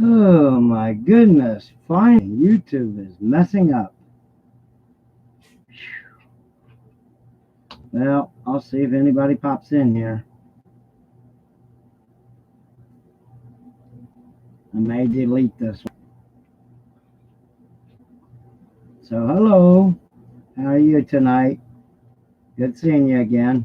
Oh my goodness. Finally, YouTube is messing up. Well, I'll see if anybody pops in here. I may delete this one. So, hello. How are you tonight? Good seeing you again.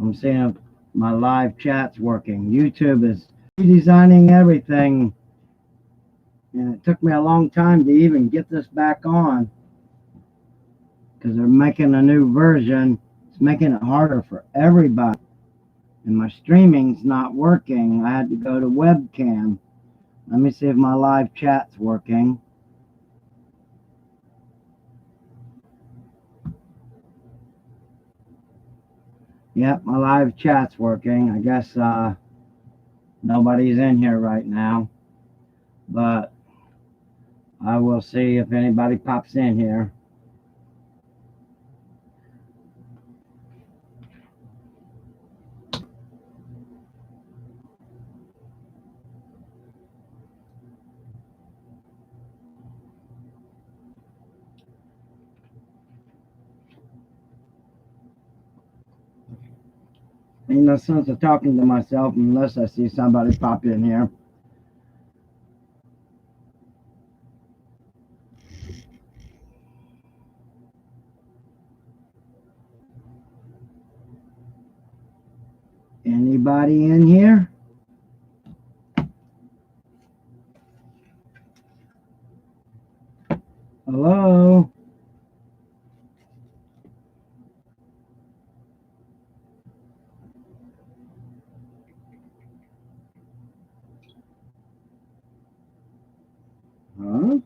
I'm seeing if my live chat's working. YouTube is redesigning everything, and it took me a long time to even get this back on because they're making a new version. It's making it harder for everybody. And my streaming's not working. I had to go to webcam. Let me see if my live chat's working. Yep, my live chat's working. I guess nobody's in here right now, but I will see if anybody pops in here. Ain't no sense of talking to myself unless I see somebody pop in here. Anybody in here? Hello? Huh?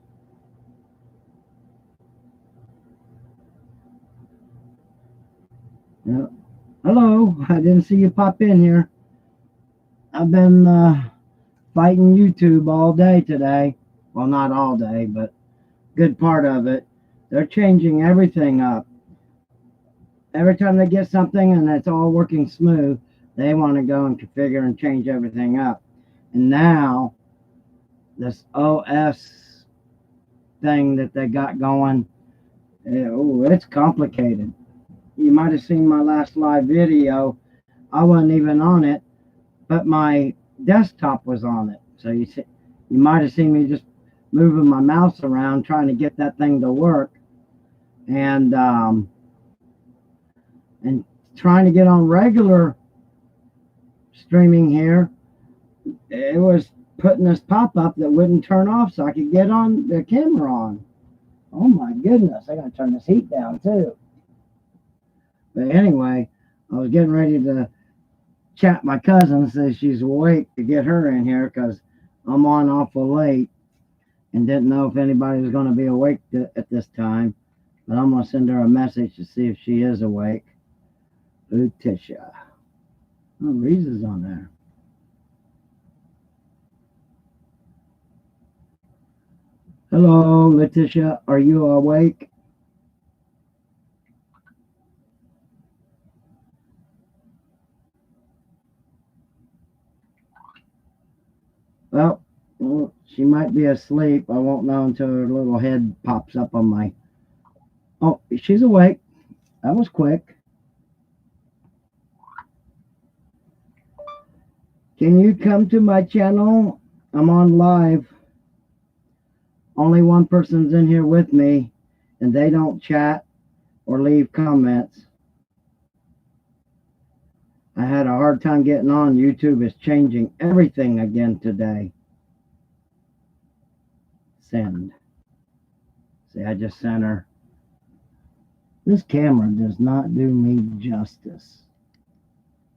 Yep. Hello? I didn't see you pop in here. I've been fighting YouTube all day today. Well, not all day, but good part of it. They're changing everything up. Every time they get something and it's all working smooth, they want to go and configure and change everything up. And now, this OS thing that they got going, it's complicated. You might have seen my last live video. I wasn't even on it, but my desktop was on it. So you might have seen me just moving my mouse around trying to get that thing to work, and and trying to get on regular streaming here. It was putting this pop up that wouldn't turn off, so I could get on the camera on. Oh my goodness! I gotta turn this heat down too. But anyway, I was getting ready to chat my cousin, says she's awake, to get her in here because I'm on awful late and didn't know if anybody was going to be awake at this time. But I'm going to send her a message to see if she is awake. Letitia. Oh, Reese is on there. Hello, Letitia. Are you awake? Well, she might be asleep. I won't know until her little head pops up on my. Oh, she's awake. That was quick. Can you come to my channel? I'm on live. Only one person's in here with me, and they don't chat or leave comments. I had a hard time getting on. YouTube is changing everything again today. Send. See, I just sent her. This camera does not do me justice.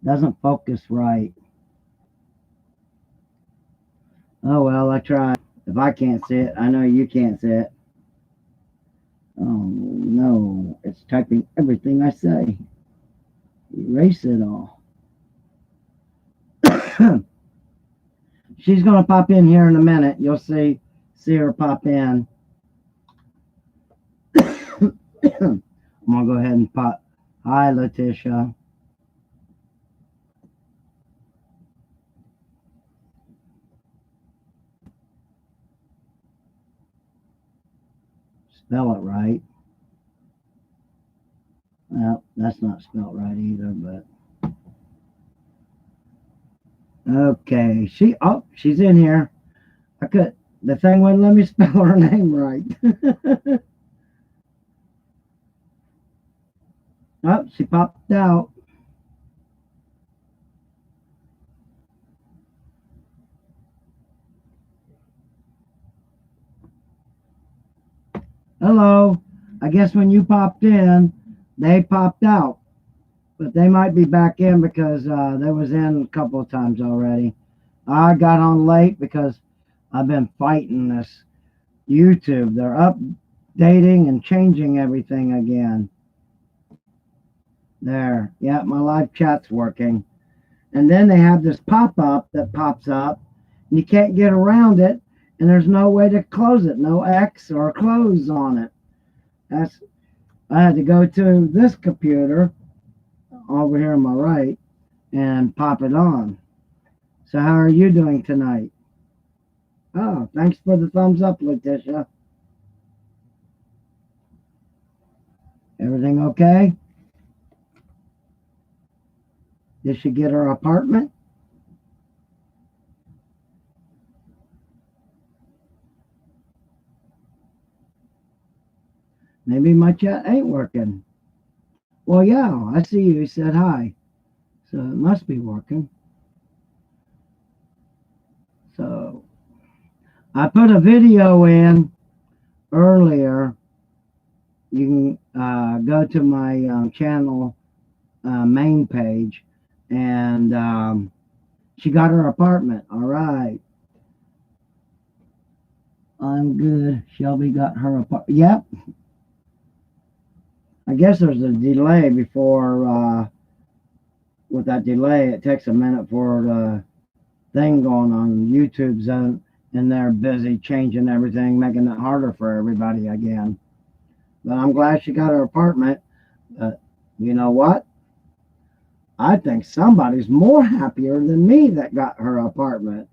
Doesn't focus right. Oh well, I tried. If I can't see it, I know you can't see it. Oh no, it's typing everything I say. Erase it all. She's gonna pop in here in a minute. You'll see her pop in. I'm gonna go ahead and pop. Hi, Letitia. spell it right. Well, that's not spelled right either, but okay. She's in here. I could the thing wouldn't let me spell her name right. Oh, she popped out. Hello. I guess when you popped in, they popped out. But they might be back in because they was in a couple of times already. I got on late because I've been fighting this YouTube. They're updating and changing everything again. There. Yeah, my live chat's working. And then they have this pop-up that pops up. And you can't get around it. And there's no way to close it. No X or close on it. That's I had to go to this computer over here on my right and pop it on. So how are you doing tonight? Oh, thanks for the thumbs up, Letitia. Everything okay? Did she get her apartment? Maybe my chat ain't working. Well, yeah, I see you said hi. So it must be working. So I put a video in earlier. You can go to my channel main page, and she got her apartment. All right. I'm good. Shelby got her apartment. Yep. I guess there's a delay before, with that delay, it takes a minute for the thing going on YouTube's and they're busy changing everything, making it harder for everybody again. But I'm glad she got her apartment. You know what? I think somebody's more happier than me that got her apartment.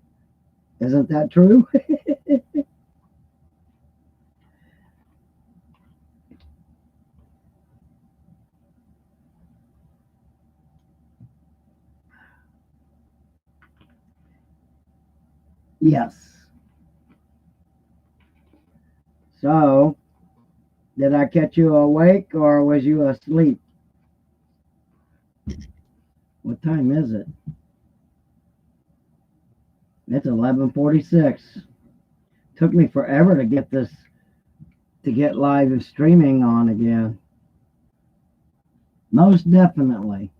Isn't that true? Yes. So, did I catch you awake or was you asleep? What time is it? It's 11:46. Took me forever to get live streaming on again. Most definitely.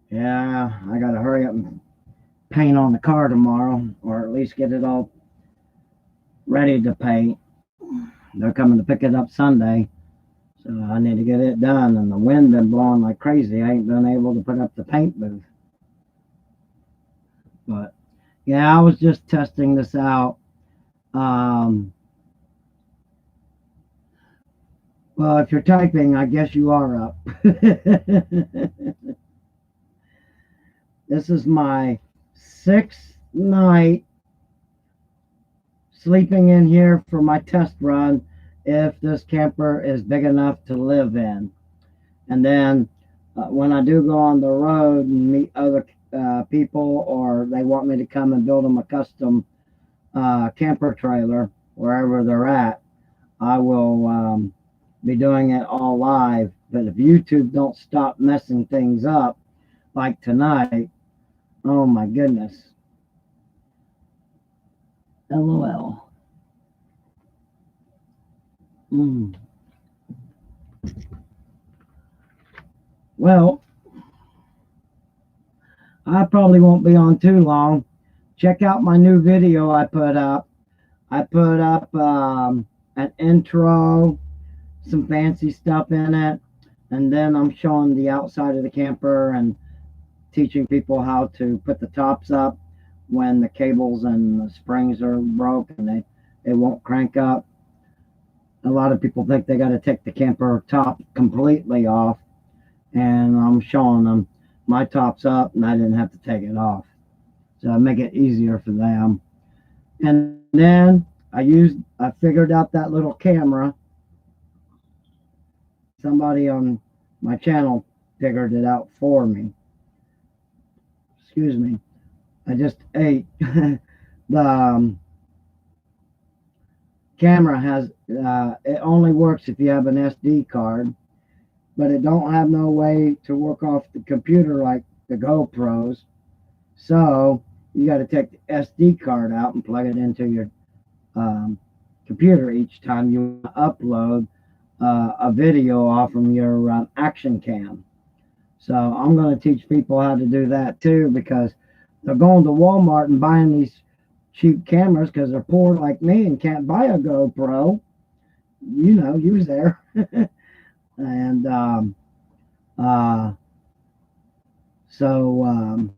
Yeah, I got to hurry up and paint on the car tomorrow, or at least get it all ready to paint. They're coming to pick it up Sunday, so I need to get it done. And the wind been blowing like crazy. I ain't been able to put up the paint booth. But yeah, I was just testing this out. Um, well, if you're typing, I guess you are up. This is my sixth night sleeping in here for my test run if this camper is big enough to live in. And then when I do go on the road and meet other people, or they want me to come and build them a custom camper trailer wherever they're at, I will be doing it all live. But if YouTube don't stop messing things up like tonight, oh my goodness. LOL. Mm. Well, I probably won't be on too long. Check out my new video I put up. I put up an intro, some fancy stuff in it, and then I'm showing the outside of the camper and teaching people how to put the tops up when the cables and the springs are broke and they won't crank up. A lot of people think they got to take the camper top completely off, and I'm showing them my top's up and I didn't have to take it off. to make it easier for them. And then I figured out that little camera. Somebody on my channel figured it out for me. Excuse me. I just ate. The camera has it only works if you have an SD card, but it don't have no way to work off the computer like the GoPros. So you got to take the SD card out and plug it into your um, computer each time you upload a video off from your action cam. So I'm going to teach people how to do that too, because they're going to Walmart and buying these cheap cameras because they're poor like me and can't buy a GoPro. You know, you was there. And uh, so,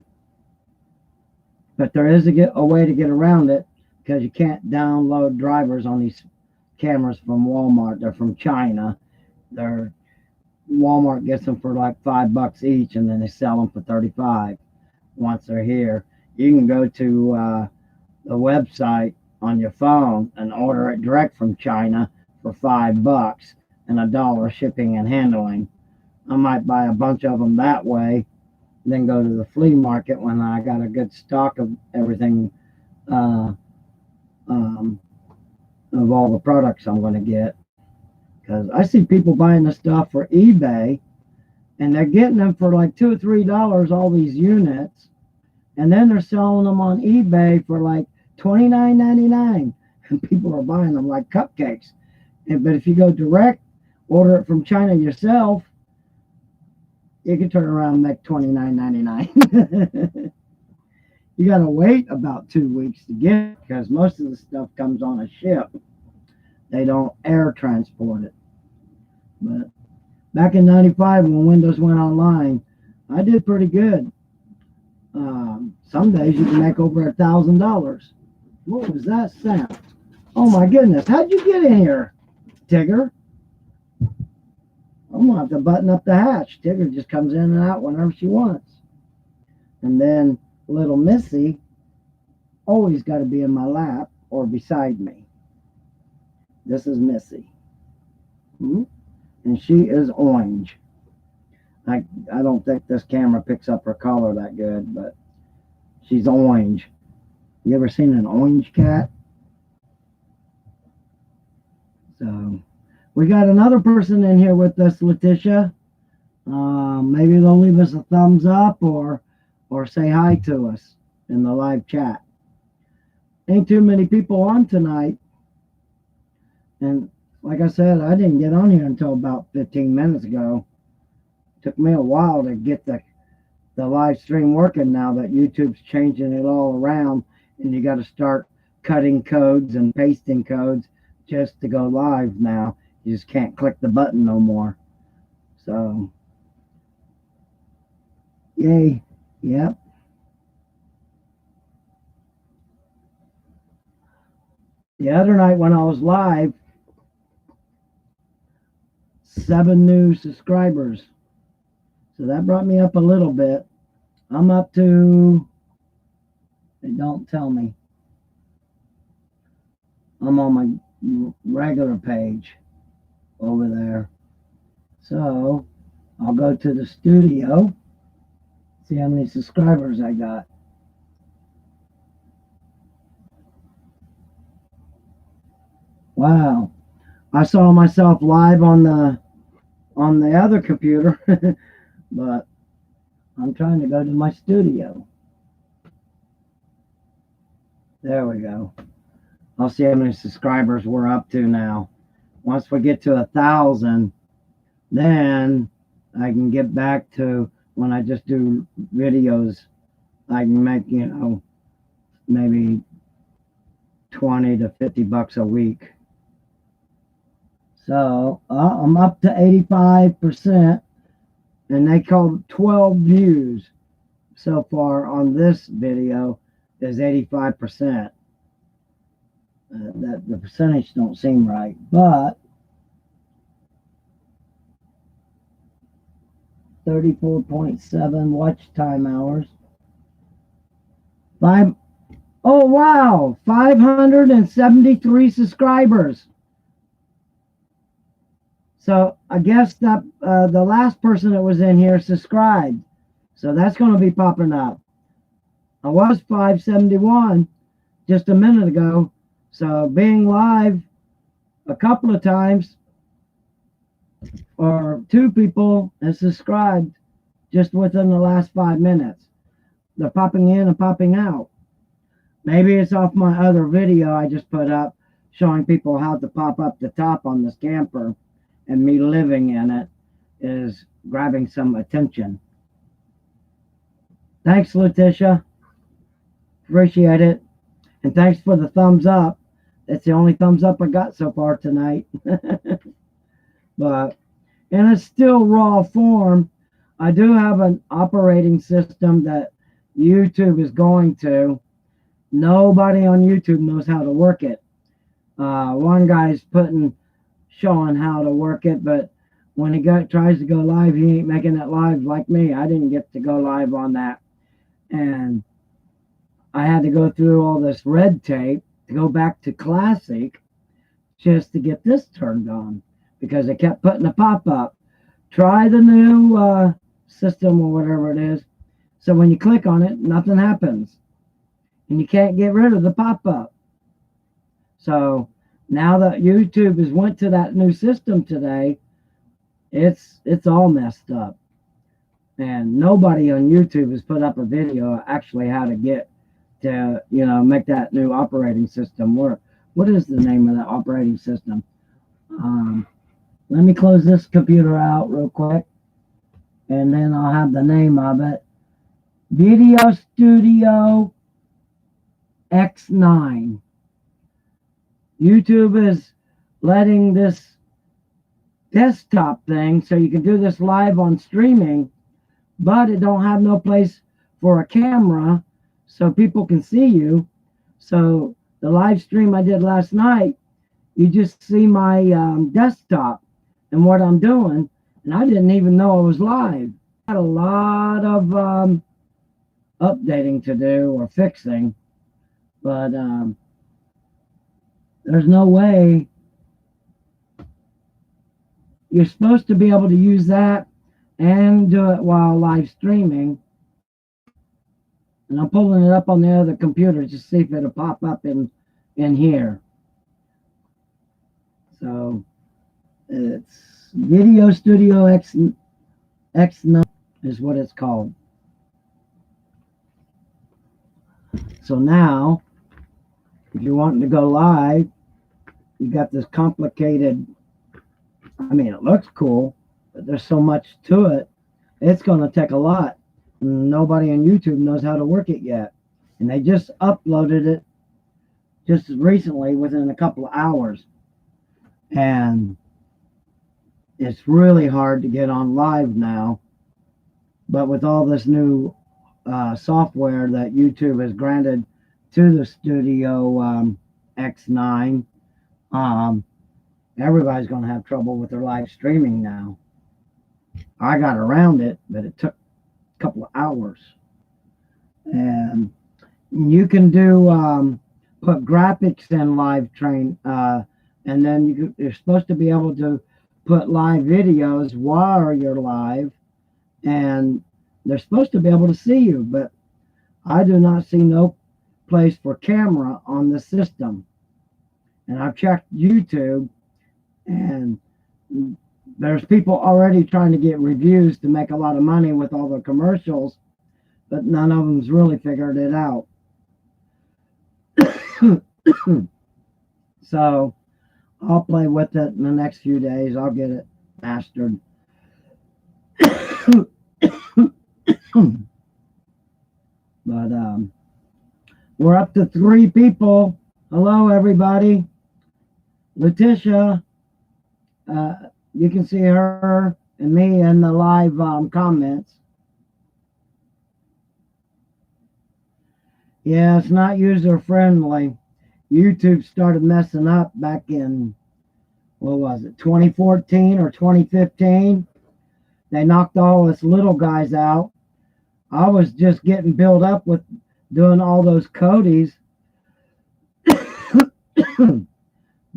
but there is a way to get around it because you can't download drivers on these cameras from Walmart. They're from China. They're Walmart gets them for like $5 each, and then they sell them for 35 once they're here. You can go to the website on your phone and order it direct from China for $5 and $1 shipping and handling. I might buy a bunch of them that way, then go to the flea market when I got a good stock of everything, uh, um, of all the products I'm going to get. Because I see people buying the stuff for eBay, and they're getting them for like $2 or $3, all these units, and then they're selling them on eBay for like $29.99, and people are buying them like cupcakes. But if you go direct, order it from China yourself, you can turn around and make $29.99. You got to wait about 2 weeks to get it because most of the stuff comes on a ship. They don't air transport it. But back in '95 when Windows went online, I did pretty good. Some days you can make over $1,000. What was that sound? Oh my goodness! How'd you get in here, Tigger? I'm gonna have to button up the hatch. Tigger just comes in and out whenever she wants. And then little Missy always got to be in my lap or beside me. This is Missy. And she is orange. I don't think this camera picks up her color that good, but she's orange. You ever seen an orange cat? So we got another person in here with us, Letitia. Maybe they'll leave us a thumbs up or say hi to us in the live chat. Ain't too many people on tonight. And like I said, I didn't get on here until about 15 minutes ago. Took me a while to get the live stream working now that YouTube's changing it all around, and you got to start cutting codes and pasting codes just to go live now. You just can't click the button no more. So, yay. Yep. The other night when I was live, 7 new subscribers. So that brought me up a little bit. I'm up to, they don't tell me. I'm on my regular page over there. So I'll go to the studio, see how many subscribers I got. Wow. I saw myself live on the other computer, but I'm trying to go to my studio. There we go. I'll see how many subscribers we're up to now. Once we get to 1,000, then I can get back to when I just do videos. I can make, maybe 20 to $50 a week. So I'm up to 85%, and they called 12 views so far on this video is 85%. That the percentage don't seem right, but 34.7 watch time hours. Five. Oh wow, 573 subscribers. So I guess that the last person that was in here subscribed. So that's going to be popping up. I was 571 just a minute ago. So being live a couple of times, or two people have subscribed just within the last 5 minutes. They're popping in and popping out. Maybe it's off my other video I just put up showing people how to pop up the top on this camper, and me living in it is grabbing some attention. Thanks, Letitia. Appreciate it. And thanks for the thumbs up. That's the only thumbs up I got so far tonight. But in a still raw form, I do have an operating system that YouTube is going to. Nobody on YouTube knows how to work it. One guy's showing how to work it, but when he tries to go live, he ain't making it live like me. I didn't get to go live on that. And I had to go through all this red tape to go back to Classic just to get this turned on, because it kept putting a pop-up. Try the new system or whatever it is. So when you click on it, nothing happens. And you can't get rid of the pop-up. So now that YouTube has went to that new system today, it's all messed up. And nobody on YouTube has put up a video actually how to get to, make that new operating system work. What is the name of that operating system? Let me close this computer out real quick, and then I'll have the name of it. Video Studio X9. YouTube is letting this desktop thing so you can do this live on streaming, but it don't have no place for a camera so people can see you. So the live stream I did last night, you just see my desktop and what I'm doing, and I didn't even know I was live. I had a lot of updating to do or fixing, but there's no way. You're supposed to be able to use that and do it while live streaming. And I'm pulling it up on the other computer to see if it'll pop up in here. So it's Video Studio X9 is what it's called. So now, if you're wanting to go live, you got this complicated, it looks cool, but there's so much to it. It's going to take a lot. Nobody on YouTube knows how to work it yet. And they just uploaded it just recently within a couple of hours. And it's really hard to get on live now. But with all this new software that YouTube has granted to the Studio X9, everybody's going to have trouble with their live streaming now. I got around it, but it took a couple of hours. And you can do put graphics in live train, and then you're supposed to be able to put live videos while you're live, and they're supposed to be able to see you, but I do not see no place for camera on the system. And I've checked YouTube, and there's people already trying to get reviews to make a lot of money with all the commercials, but none of them's really figured it out. So I'll play with it in the next few days. I'll get it mastered. But we're up to 3 people. Hello, everybody. Letitia, you can see her and me in the live comments. Yeah, it's not user friendly. YouTube started messing up back in, what was it, 2014 or 2015. They knocked all us little guys out. I was just getting built up with doing all those codies,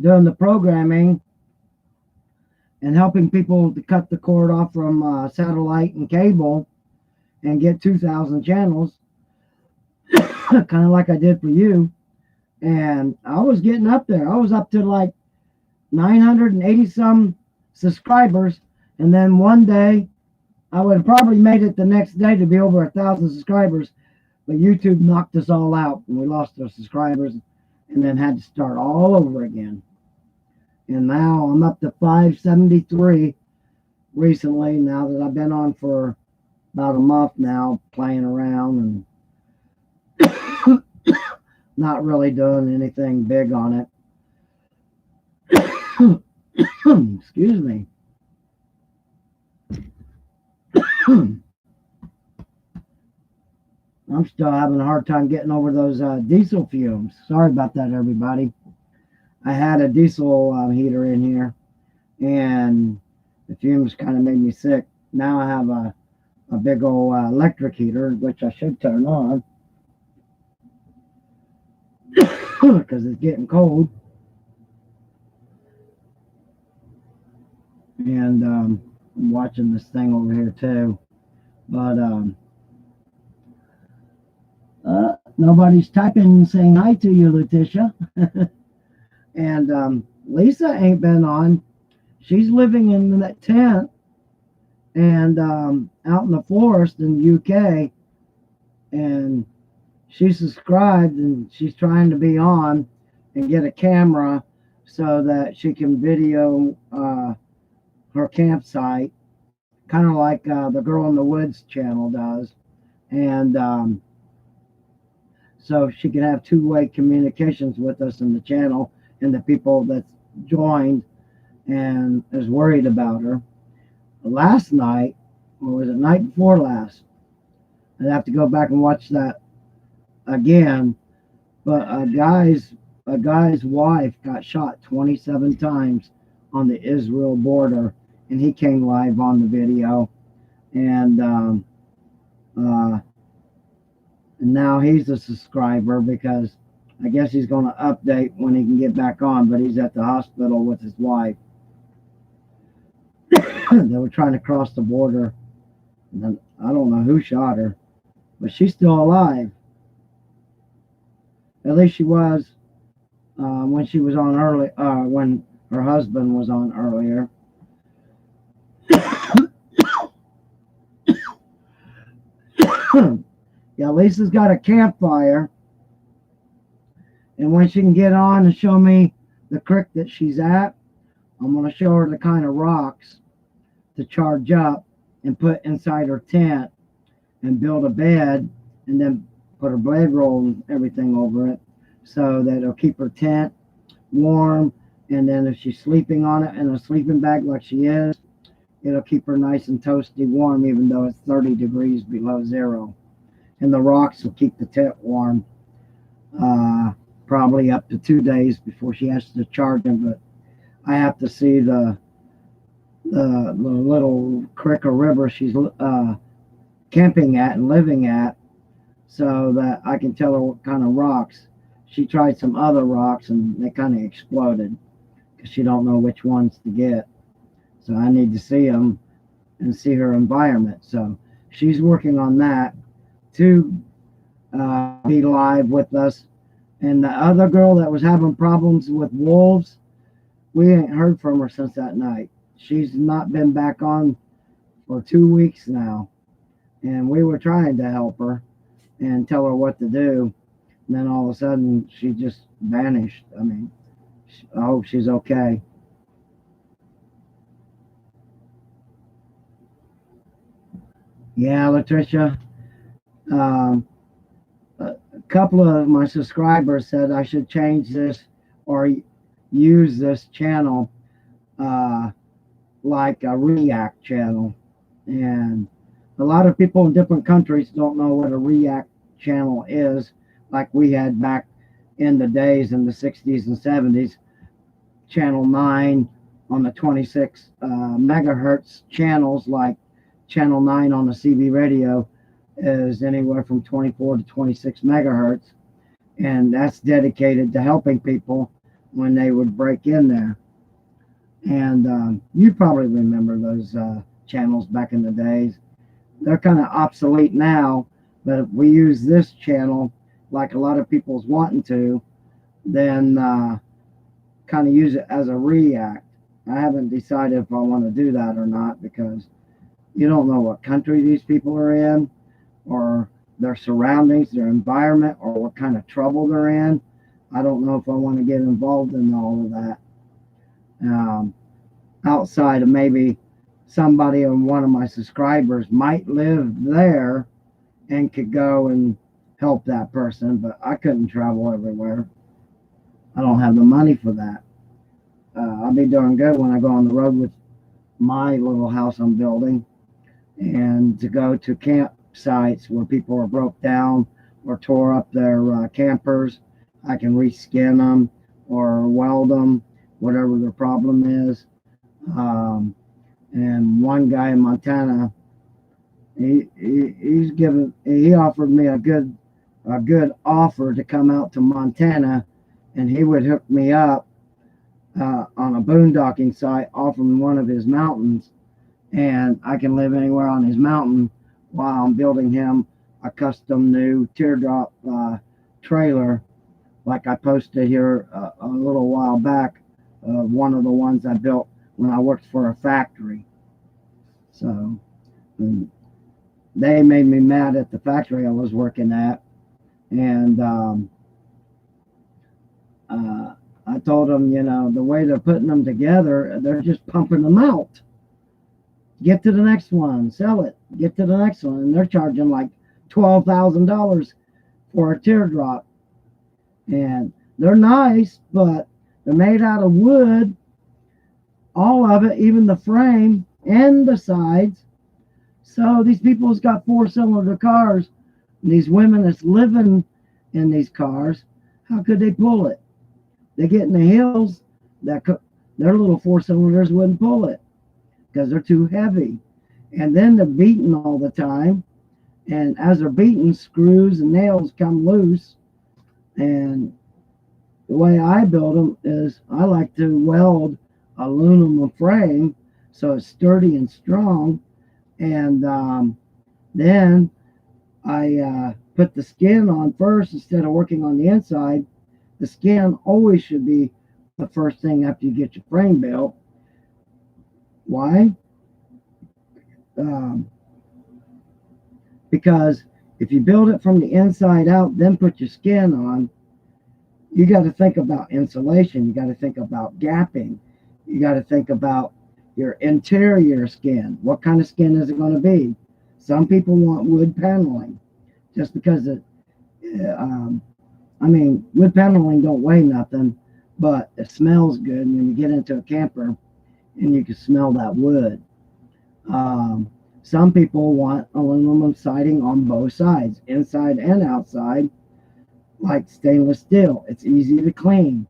doing the programming, and helping people to cut the cord off from satellite and cable and get 2,000 channels, kind of like I did for you. And I was getting up there. I was up to like 980 some subscribers. And then one day, I would have probably made it the next day to be over 1,000 subscribers. But YouTube knocked us all out and we lost our subscribers and then had to start all over again. And now I'm up to 573 recently, now that I've been on for about a month now, playing around and not really doing anything big on it. Excuse me. I'm still having a hard time getting over those diesel fumes. Sorry about that, everybody. I had a diesel heater in here, and the fumes kind of made me sick. Now I have a big old electric heater, which I should turn on because it's getting cold. And I'm watching this thing over here too. But nobody's typing saying hi to you, Letitia. And Lisa ain't been on. She's living in that tent and out in the forest in the UK. And she's subscribed and she's trying to be on and get a camera so that she can video her campsite, kind of like the Girl in the Woods channel does. And so she can have two-way communications with us in the channel and the people that's joined and is worried about her. Last night, or was it night before last? I'd have to go back and watch that again. But a guy's wife got shot 27 times on the Israel border, and he came live on the video. And now he's a subscriber because I guess he's going to update when he can get back on, but he's at the hospital with his wife. They were trying to cross the border. And I don't know who shot her, but she's still alive. At least she was when she was on early, when her husband was on earlier. Yeah, Lisa's got a campfire, and when she can get on and show me the creek that she's at, I'm going to show her the kind of rocks to charge up and put inside her tent and build a bed and then put her bedroll and everything over it so that it'll keep her tent warm. And then if she's sleeping on it in a sleeping bag like she is, it'll keep her nice and toasty warm even though it's 30 degrees below zero. And the rocks will keep the tent warm probably up to 2 days before she has to charge them. But I have to see the little creek or river she's camping at and living at so that I can tell her what kind of rocks. She tried some other rocks and they kind of exploded because she don't know which ones to get. So I need to see them and see her environment. So she's working on that to be live with us. And the other girl that was having problems with wolves, we ain't heard from her since that night. She's not been back on for 2 weeks now. And we were trying to help her and tell her what to do. And then all of a sudden, she just vanished. I mean, I hope she's okay. Yeah, Latricia. A couple of my subscribers said I should change this or use this channel like a React channel. And a lot of people in different countries don't know what a React channel is, like we had back in the days in the 60s and 70s. Channel 9 on the 26 megahertz channels, like Channel 9 on the CB radio, is anywhere from 24 to 26 megahertz, and that's dedicated to helping people when they would break in there. And you probably remember those channels back in the days. They're kind of obsolete now, but if we use this channel like a lot of people's wanting to, then kind of use it as a react. I haven't decided if I want to do that or not, because you don't know what country these people are in, or their surroundings, their environment, or what kind of trouble they're in. I don't know if I want to get involved in all of that. Outside of maybe somebody on one of my subscribers might live there and could go and help that person, but I couldn't travel everywhere. I don't have the money for that. I'll be doing good when I go on the road with my little house I'm building, and to go to campsites where people are broke down or tore up their campers. I can reskin them or weld them, whatever their problem is. And one guy in Montana, he offered me a good offer to come out to Montana, and he would hook me up on a boondocking site off of one of his mountains, and I can live anywhere on his mountain while I'm building him a custom new teardrop trailer, like I posted here a little while back. One of the ones I built when I worked for a factory. So they made me mad at the factory I was working at, and I told them, the way they're putting them together, they're just pumping them out. Get to the next one, sell it. Get to the next one, and they're charging like $12,000 for a teardrop. And they're nice, but they're made out of wood, all of it, even the frame and the sides. So these people's got 4-cylinder cars, and these women that's living in these cars, how could they pull it? They get in the hills, their little 4-cylinders wouldn't pull it because they're too heavy. And then they're beaten all the time, and as they're beaten, screws and nails come loose. And the way I build them is I like to weld aluminum frame so it's sturdy and strong, and then I put the skin on first instead of working on the inside. The skin always should be the first thing after you get your frame built. Why? Because if you build it from the inside out, then put your skin on, you got to think about insulation. You got to think about gapping. You got to think about your interior skin. What kind of skin is it going to be? Some people want wood paneling, just because wood paneling don't weigh nothing, but it smells good when you get into a camper and you can smell that wood. Some people want aluminum siding on both sides, inside and outside, like stainless steel. It's easy to clean,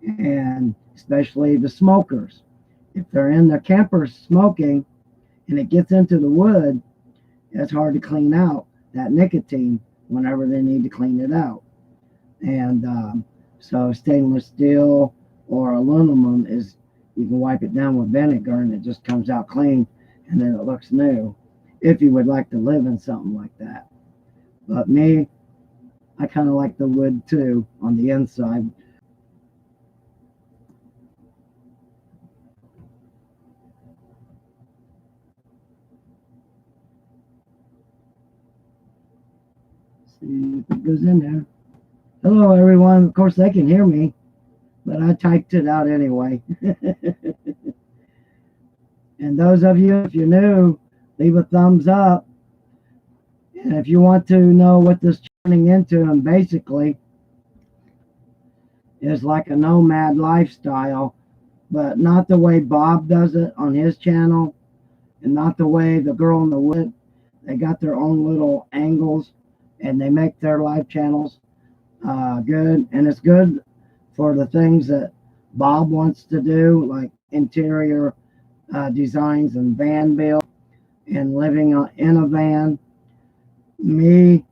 and especially the smokers. If they're in their camper smoking and it gets into the wood, it's hard to clean out that nicotine whenever they need to clean it out. And so stainless steel or aluminum is, you can wipe it down with vinegar and it just comes out clean, and then it looks new, if you would like to live in something like that. But me, I kind of like the wood too on the inside. See if it goes in there. Hello, everyone. Of course, they can hear me, but I typed it out anyway. And those of you, if you're new, leave a thumbs up. And if you want to know what this is turning into, and basically is like a nomad lifestyle, but not the way Bob does it on his channel, and not the way the girl in the wood. They got their own little angles, and they make their live channels good. And it's good for the things that Bob wants to do, like interior designs and van build and living in a van. Me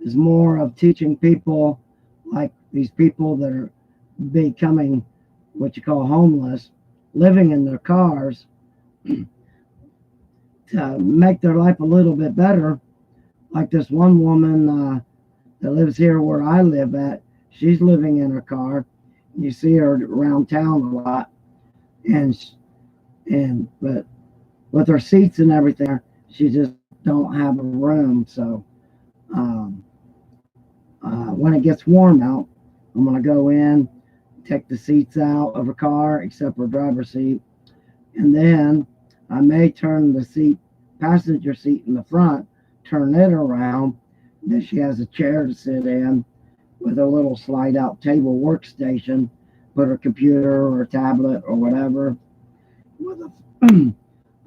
is more of teaching people, like these people that are becoming what you call homeless, living in their cars, to make their life a little bit better. Like this one woman that lives here where I live at, she's living in her car. You see her around town a lot, and but with her seats and everything, she just don't have a room. So um, when it gets warm out, I'm gonna go in, take the seats out of her car except for driver's seat, and then I may turn the passenger seat in the front, turn it around. Then she has a chair to sit in with a little slide out table workstation, put her computer or tablet or whatever with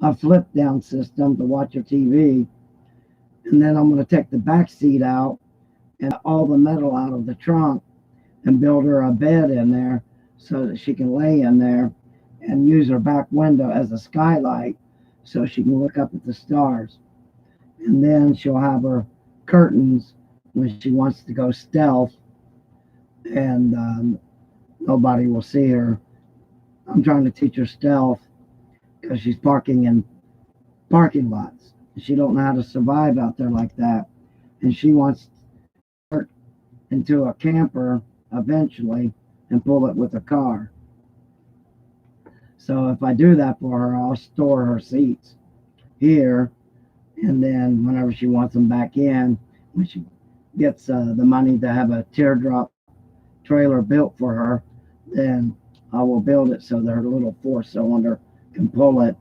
a flip down system to watch her TV. And then I'm going to take the back seat out and all the metal out of the trunk and build her a bed in there so that she can lay in there and use her back window as a skylight so she can look up at the stars. And then she'll have her curtains when she wants to go stealth, and nobody will see her. I'm trying to teach her stealth because she's parking in parking lots. She don't know how to survive out there like that, and she wants to work into a camper eventually and pull it with a car. So if I do that for her, I'll store her seats here, and then whenever she wants them back in, when she gets the money to have a teardrop trailer built for her, then I will build it so that her little 4-cylinder can pull it.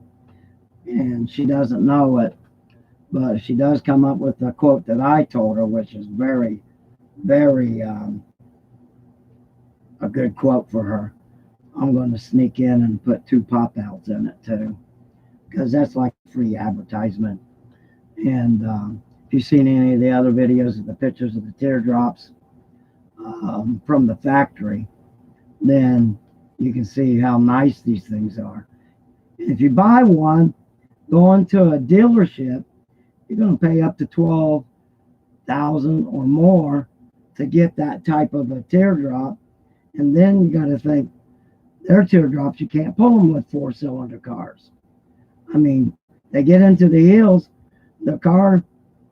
And she doesn't know it, but she does come up with a quote that I told her, which is very, very a good quote for her. I'm going to sneak in and put 2 pop outs in it too, because that's like free advertisement. And if you've seen any of the other videos of the pictures of the teardrops from the factory, then you can see how nice these things are. And if you buy one, going to a dealership, you're going to pay up to 12,000 or more to get that type of a teardrop. And then you got to think their teardrops, you can't pull them with 4-cylinder cars. I mean, they get into the hills, the car,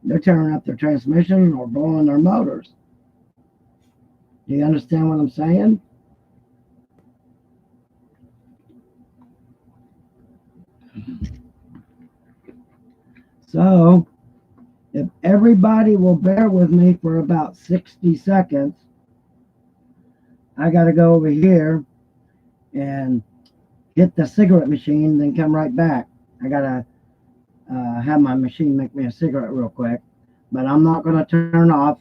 they're tearing up their transmission or blowing their motors. Do you understand what I'm saying? So, if everybody will bear with me for about 60 seconds, I got to go over here and hit the cigarette machine, then come right back. I got to have my machine make me a cigarette real quick, but I'm not going to turn off.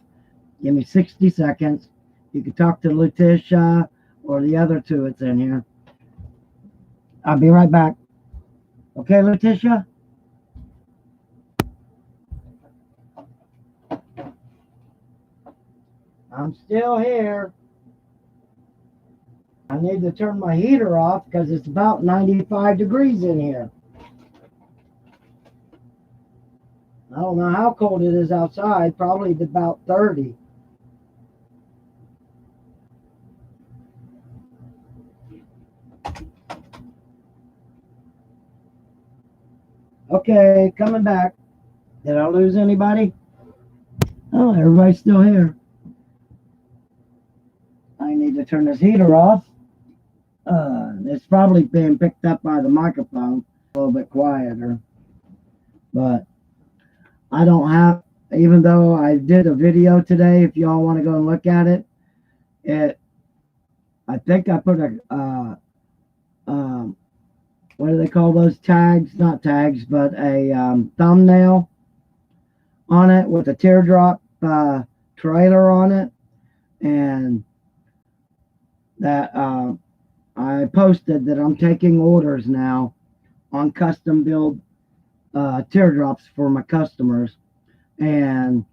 Give me 60 seconds. You can talk to Letitia or the other two that's in here. I'll be right back. Okay, Letitia? I'm still here. I need to turn my heater off because it's about 95 degrees in here. I don't know how cold it is outside, probably about 30. Okay, coming back. Did I lose anybody? Oh, everybody's still here. I need to turn this heater off. It's probably being picked up by the microphone, a little bit quieter. But I don't have, even though I did a video today, if y'all want to go and look at it, I think I put a, what do they call those tags? Not tags, but a thumbnail on it with a teardrop trailer on it. And that I posted that I'm taking orders now on custom build teardrops for my customers, and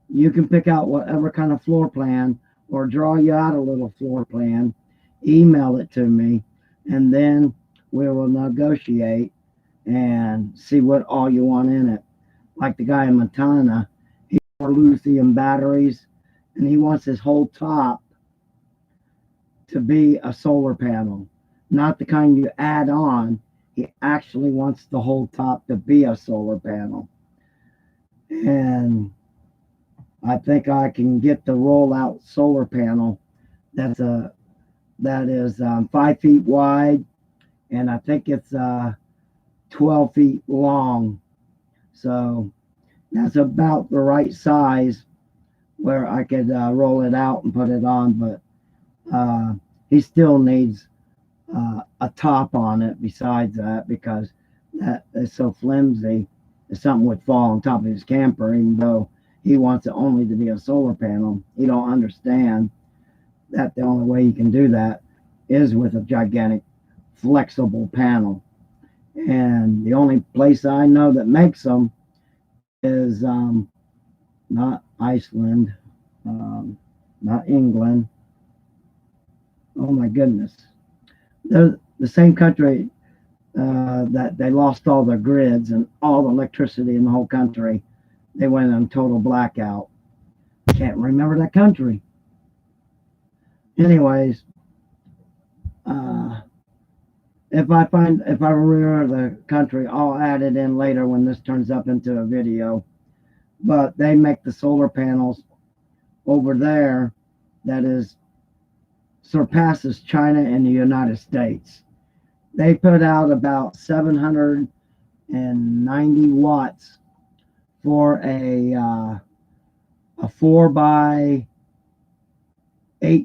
you can pick out whatever kind of floor plan or draw you out a little floor plan, email it to me, and then we will negotiate and see what all you want in it. Like the guy in Montana, for lithium batteries, and he wants his whole top to be a solar panel, not the kind you add on. He actually wants the whole top to be a solar panel. And I think I can get the rollout solar panel that is 5 feet wide, and I think it's 12 feet long. So that's about the right size where I could roll it out and put it on. But he still needs a top on it besides that, because that is so flimsy. Something would fall on top of his camper, even though he wants it only to be a solar panel. He don't understand that the only way you can do that is with a gigantic flexible panel. And the only place I know that makes them is not Iceland, not England. Oh my goodness. They're the same country that they lost all their grids and all the electricity in the whole country. They went on total blackout. Can't remember that country. Anyways, if I remember the country, I'll add it in later when this turns up into a video. But they make the solar panels over there that is surpasses China and the United States. They put out about 790 watts for a 4x8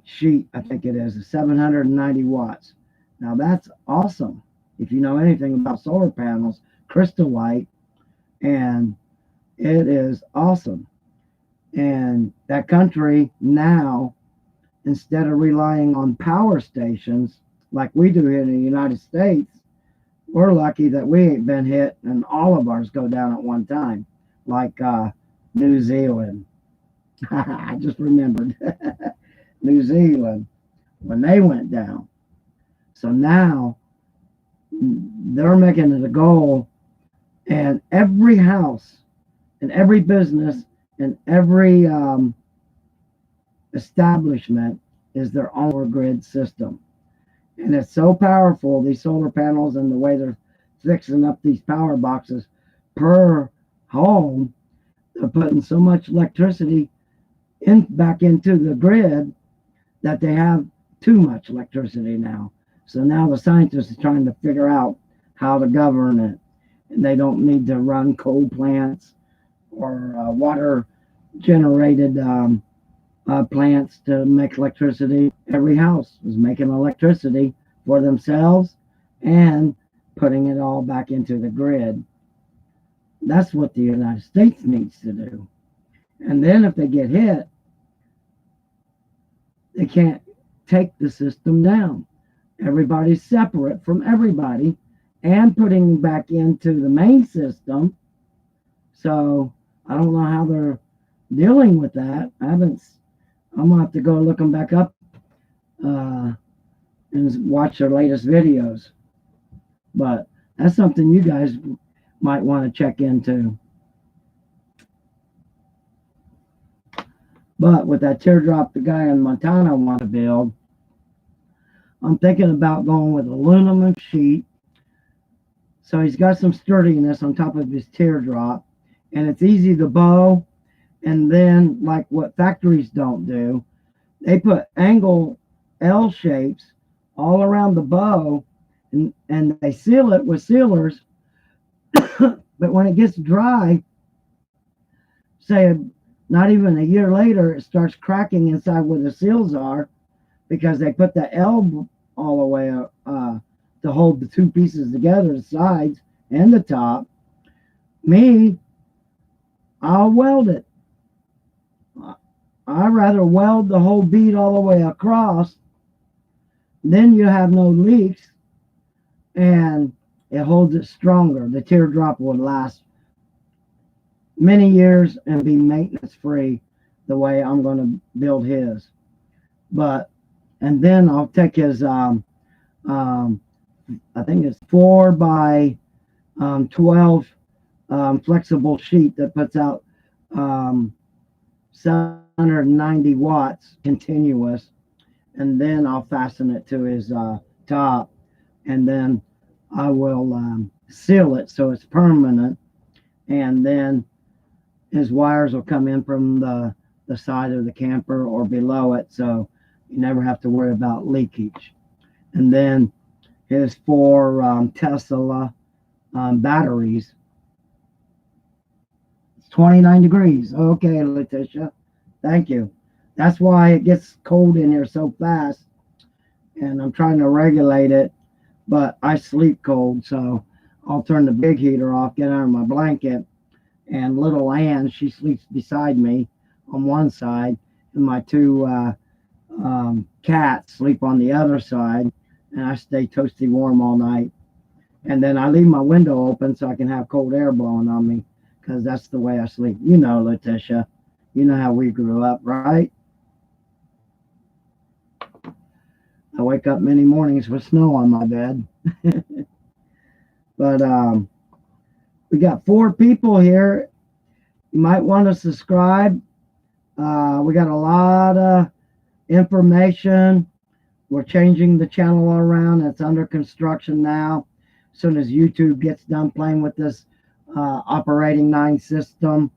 sheet. I think it is 790 watts. Now that's awesome. If you know anything about solar panels, crystal light, and it is awesome. And that country now, instead of relying on power stations like we do here in the United States, we're lucky that we ain't been hit and all of ours go down at one time, like New Zealand. I just remembered New Zealand when they went down. So now they're making it a goal, and every house and every business and every establishment is their own grid system. And it's so powerful, these solar panels, and the way they're fixing up these power boxes per home, they're putting so much electricity back into the grid that they have too much electricity now. So now the scientists are trying to figure out how to govern it. And they don't need to run coal plants or water generated plants to make electricity. Every house is making electricity for themselves and putting it all back into the grid. That's what the United States needs to do. And then if they get hit, they can't take the system down. Everybody's separate from everybody and putting back into the main system. So I don't know how they're dealing with that. I'm gonna have to go look them back up and watch their latest videos. But that's something you guys might want to check into. But with that teardrop the guy in Montana want to build, I'm thinking about going with aluminum sheet. So he's got some sturdiness on top of his teardrop, and it's easy to bow. And then, like what factories don't do, they put angle L shapes all around the bow, and they seal it with sealers. But when it gets dry, say not even a year later, it starts cracking inside where the seals are, because they put the L all the way to hold the two pieces together, the sides and the top. I'll weld it. I'd rather weld the whole bead all the way across. Then you have no leaks, and it holds it stronger. The teardrop will last many years and be maintenance free the way I'm going to build his. And then I'll take his I think it's 4x12 flexible sheet that puts out 790 watts continuous, and then I'll fasten it to his top, and then I will seal it so it's permanent, and then his wires will come in from the side of the camper or below it, so you never have to worry about leakage. And then his four Tesla batteries. It's 29 degrees. Okay, Letitia. Thank you. That's why it gets cold in here so fast, and I'm trying to regulate it, but I sleep cold, so I'll turn the big heater off, get under my blanket, and little Ann, she sleeps beside me on one side, and my two cats sleep on the other side, and I stay toasty warm all night. And then I leave my window open so I can have cold air blowing on me, because that's the way I sleep. You know, Letitia, you know how we grew up, right? I wake up many mornings with snow on my bed. But we got 4 people here. You might want to subscribe. We got a lot of information. We're changing the channel around. It's under construction now. As soon as YouTube gets done playing with this operating 9 system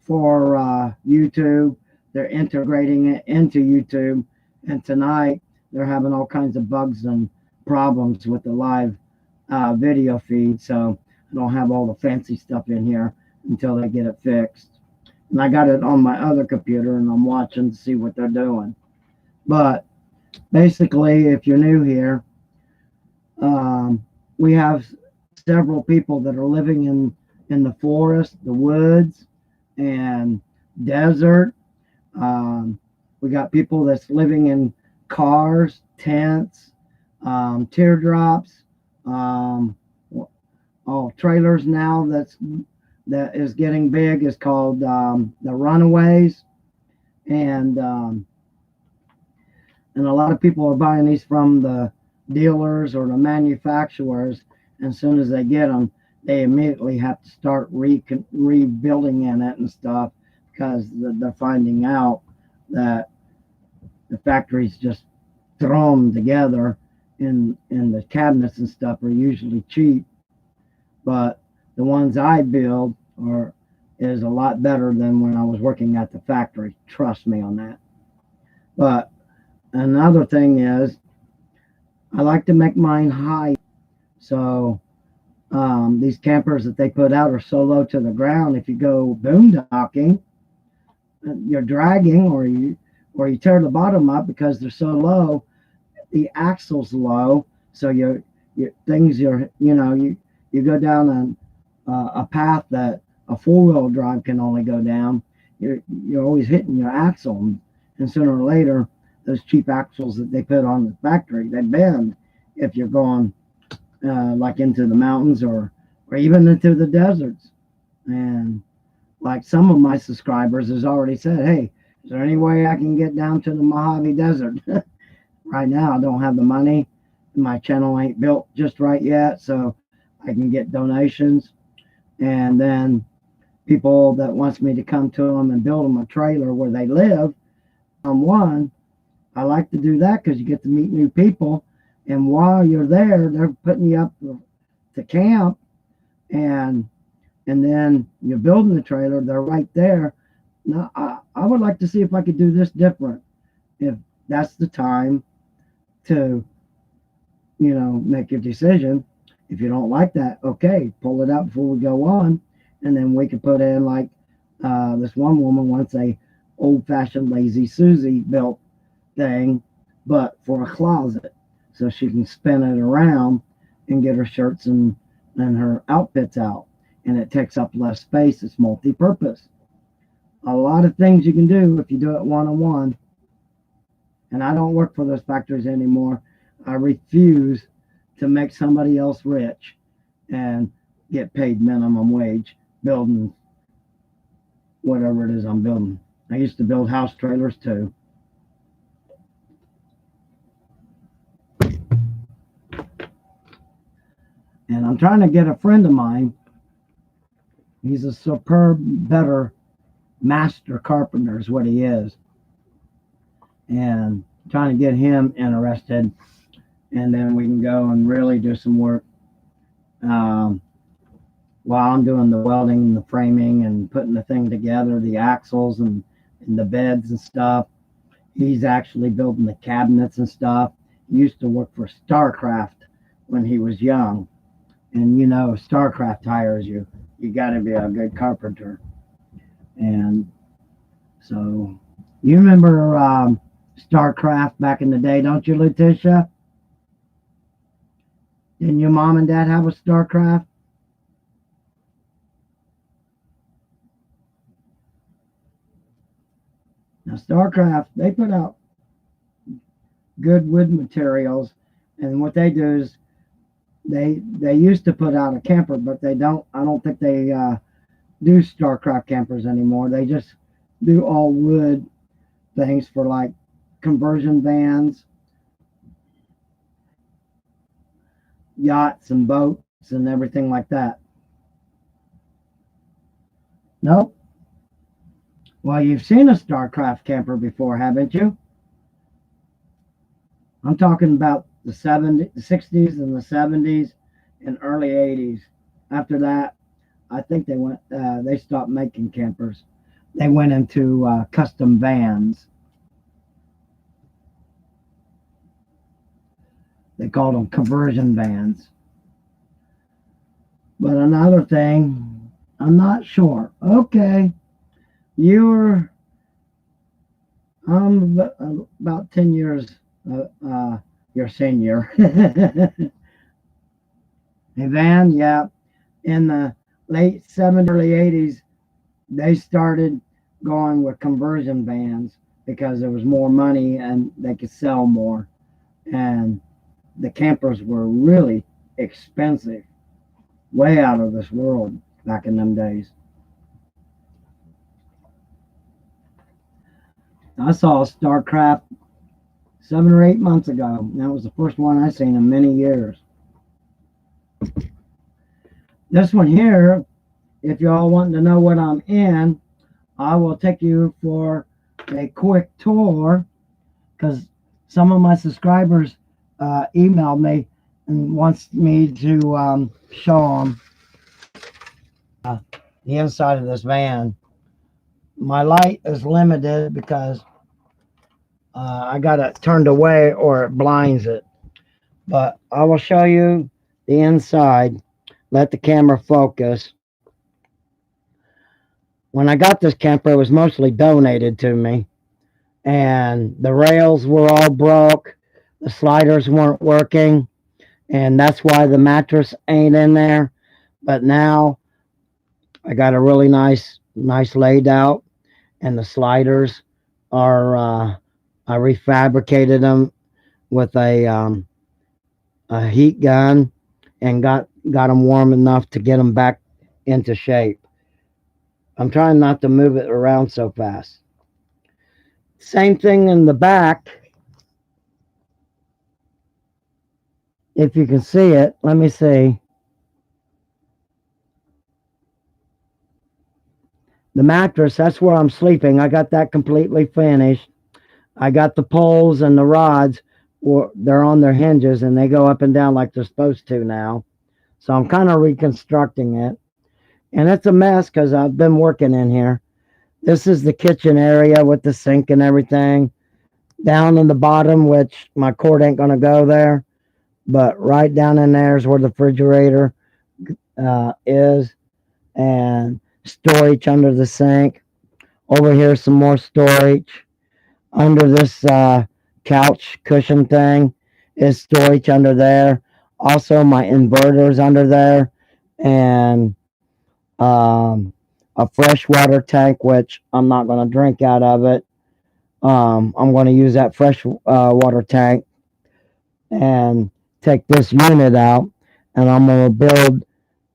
for YouTube, they're integrating it into YouTube. And tonight, they're having all kinds of bugs and problems with the live video feed. So I don't have all the fancy stuff in here until they get it fixed. And I got it on my other computer, and I'm watching to see what they're doing. But basically, if you're new here, we have several people that are living in the forest, the woods, and desert. We got people that's living in cars, tents, teardrops, trailers now that is getting big is called the runaways, and a lot of people are buying these from the dealers or the manufacturers, and as soon as they get them, they immediately have to start rebuilding in it and stuff, because they're finding out that the factories just throw them together in the cabinets and stuff are usually cheap, but the ones I build is a lot better than when I was working at the factory. Trust me on that. But another thing is, I like to make mine high. So these campers that they put out are so low to the ground. If you go boondocking, you're dragging, or you tear the bottom up because they're so low. The axle's low, so you go down a path that a 4-wheel drive can only go down. You're always hitting your axle, and sooner or later, those cheap axles that they put on the factory, they bend if you're going like into the mountains or even into the deserts. And like some of my subscribers has already said, hey, is there any way I can get down to the Mojave Desert? Right now, I don't have the money. My channel ain't built just right yet, so I can get donations. And then people that wants me to come to them and build them a trailer where they live. I like to do that because you get to meet new people. And while you're there, they're putting you up to camp. And then you're building the trailer. They're right there. Now, I would like to see if I could do this different. If that's the time to, make your decision. If you don't like that, okay, pull it out before we go on. And then we could put in, like, this one woman wants a old-fashioned Lazy Susie built thing, but for a closet, so she can spin it around and get her shirts and her outfits out. And it takes up less space. It's multi-purpose. A lot of things you can do if you do it one-on-one. And I don't work for those factories anymore. I refuse to make somebody else rich and get paid minimum wage building whatever it is I'm building. I used to build house trailers too. And I'm trying to get a friend of mine. He's a superb, better master carpenter is what he is, and trying to get him interested, and then we can go and really do some work um, while I'm doing the welding and the framing and putting the thing together, the axles and the beds and stuff. He's actually building the cabinets and stuff. He used to work for StarCraft when he was young, and you know StarCraft hires you. You got to be a good carpenter, and so you remember StarCraft back in the day, don't you, Letitia? Didn't your mom and dad have a StarCraft? Now StarCraft, they put out good wood materials, and what they do is they used to put out a camper, but they don't. I don't think they do StarCraft campers anymore. They just do all wood things for like conversion vans, yachts, and boats and everything like that. Nope. Well, you've seen a StarCraft camper before, haven't you? I'm talking about the 70s, the 60s, and the 70s, and early 80s. After that, I think they went. They stopped making campers. They went into custom vans. They called them conversion vans. But another thing, I'm not sure. Okay, you're about 10 years your senior. A van, yeah. In the late 70s, early 80s, they started going with conversion vans because there was more money and they could sell more. And the campers were really expensive, way out of this world back in them days. I saw StarCraft 7 or 8 months ago. That was the first one I seen in many years. This one here, if y'all want to know what I'm in, I will take you for a quick tour because some of my subscribers emailed me and wants me to show them the inside of this van. My light is limited because I got it turned away or it blinds it. But I will show you the inside. Let the camera focus. When I got this camper, it was mostly donated to me, and the rails were all broke. The sliders weren't working, and that's why the mattress ain't in there. But now I got a really nice laid out, and the sliders are. I refabricated them with a heat gun, and got them warm enough to get them back into shape. I'm trying not to move it around so fast. Same thing in the back. If you can see it, let me see. The mattress, that's where I'm sleeping. I got that completely finished. I got the poles and the rods, or they're on their hinges and they go up and down like they're supposed to now. So I'm kind of reconstructing it. And it's a mess because I've been working in here. This is the kitchen area with the sink and everything. Down in the bottom, which my cord ain't going to go there, but right down in there is where the refrigerator is, and storage under the sink. Over here, some more storage. Under this couch cushion thing is storage under there. Also, my inverter's under there, and a freshwater tank, which I'm not going to drink out of it. I'm going to use that fresh water tank and take this unit out, and I'm going to build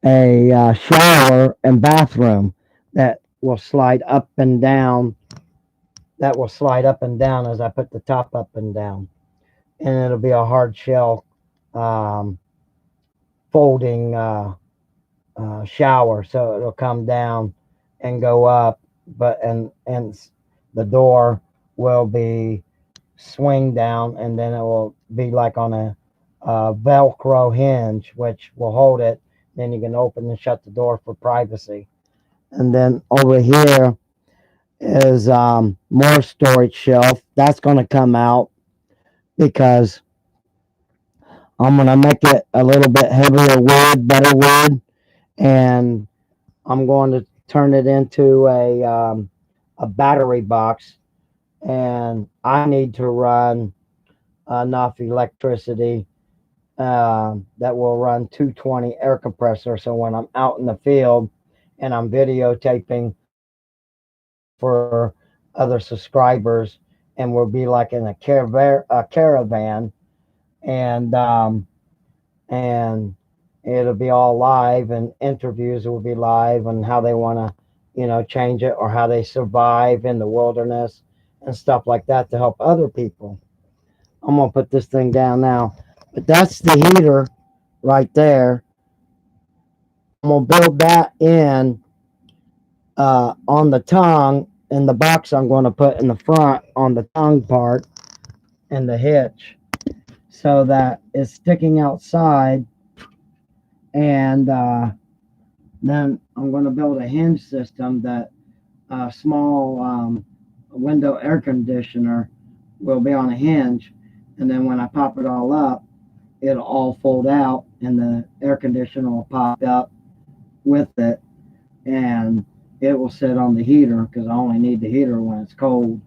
a shower and bathroom that will slide up and down. That will slide up and down as I put the top up and down, and it'll be a hard shell um, folding shower, so it'll come down and go up, but and the door will be swing down, and then it will be like on a Velcro hinge, which will hold it. Then you can open and shut the door for privacy. And then over here is more storage shelf. That's going to come out because I'm going to make it a little bit heavier wood, better wood, and I'm going to turn it into a battery box. And I need to run enough electricity that will run 220 air compressor. So when I'm out in the field and I'm videotaping for other subscribers, and we'll be like in a caravan, and and it'll be all live, and interviews will be live, and how they want to, change it, or how they survive in the wilderness and stuff like that to help other people. I'm gonna put this thing down now, but that's the heater right there. I'm gonna build that in on the tongue in the box. I'm going to put in the front on the tongue part and the hitch, so that it's sticking outside. And then I'm going to build a hinge system that a small window air conditioner will be on a hinge, and then when I pop it all up, it'll all fold out, and the air conditioner will pop up with it, and it will sit on the heater because I only need the heater when it's cold.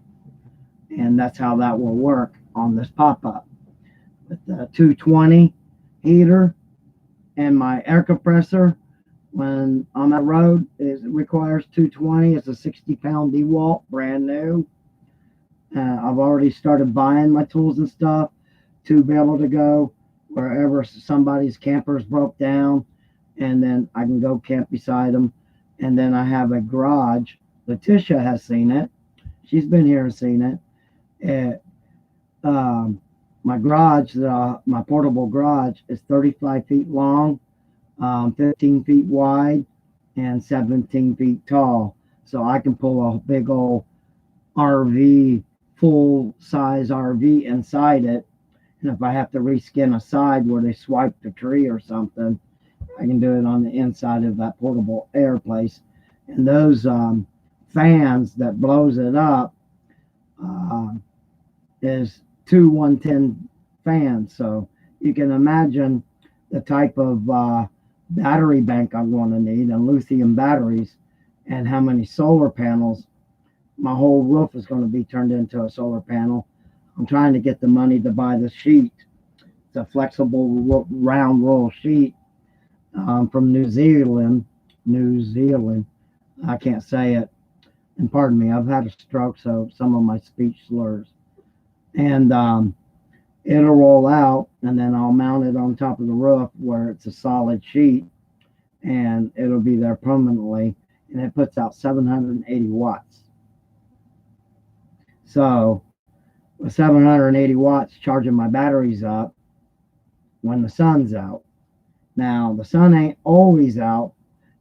And that's how that will work on this pop-up. With the 220 heater and my air compressor, when I'm on the road, it requires 220. It's a 60-pound DeWalt, brand new. I've already started buying my tools and stuff to be able to go wherever somebody's campers broke down, and then I can go camp beside them. And then I have a garage. Letitia has seen it. She's been here and seen it. It my garage, my portable garage, is 35 feet long, 15 feet wide, and 17 feet tall. So I can pull a big old RV, full size RV inside it. And if I have to reskin a side where they swiped a tree or something, I can do it on the inside of that portable air place. And those fans that blows it up uh, is two 110 fans. So you can imagine the type of battery bank I'm going to need, and lithium batteries, and how many solar panels. My whole roof is going to be turned into a solar panel. I'm trying to get the money to buy the sheet. It's a flexible round roll sheet from New Zealand. New Zealand. I can't say it. And pardon me, I've had a stroke, so some of my speech slurs. And it'll roll out, and then I'll mount it on top of the roof where it's a solid sheet, and it'll be there permanently. And it puts out 780 watts. So with 780 watts charging my batteries up when the sun's out. Now, the sun ain't always out,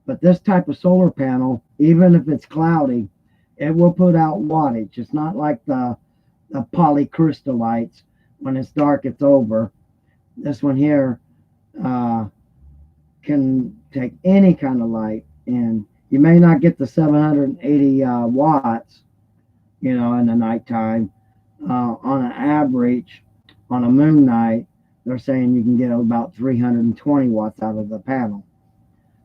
but this type of solar panel, even if it's cloudy, it will put out wattage. It's not like the polycrystallites. When it's dark, it's over. This one here uh, can take any kind of light, and you may not get the 780 watts, in the nighttime. On an average, on a moon night, they're saying you can get about 320 watts out of the panel.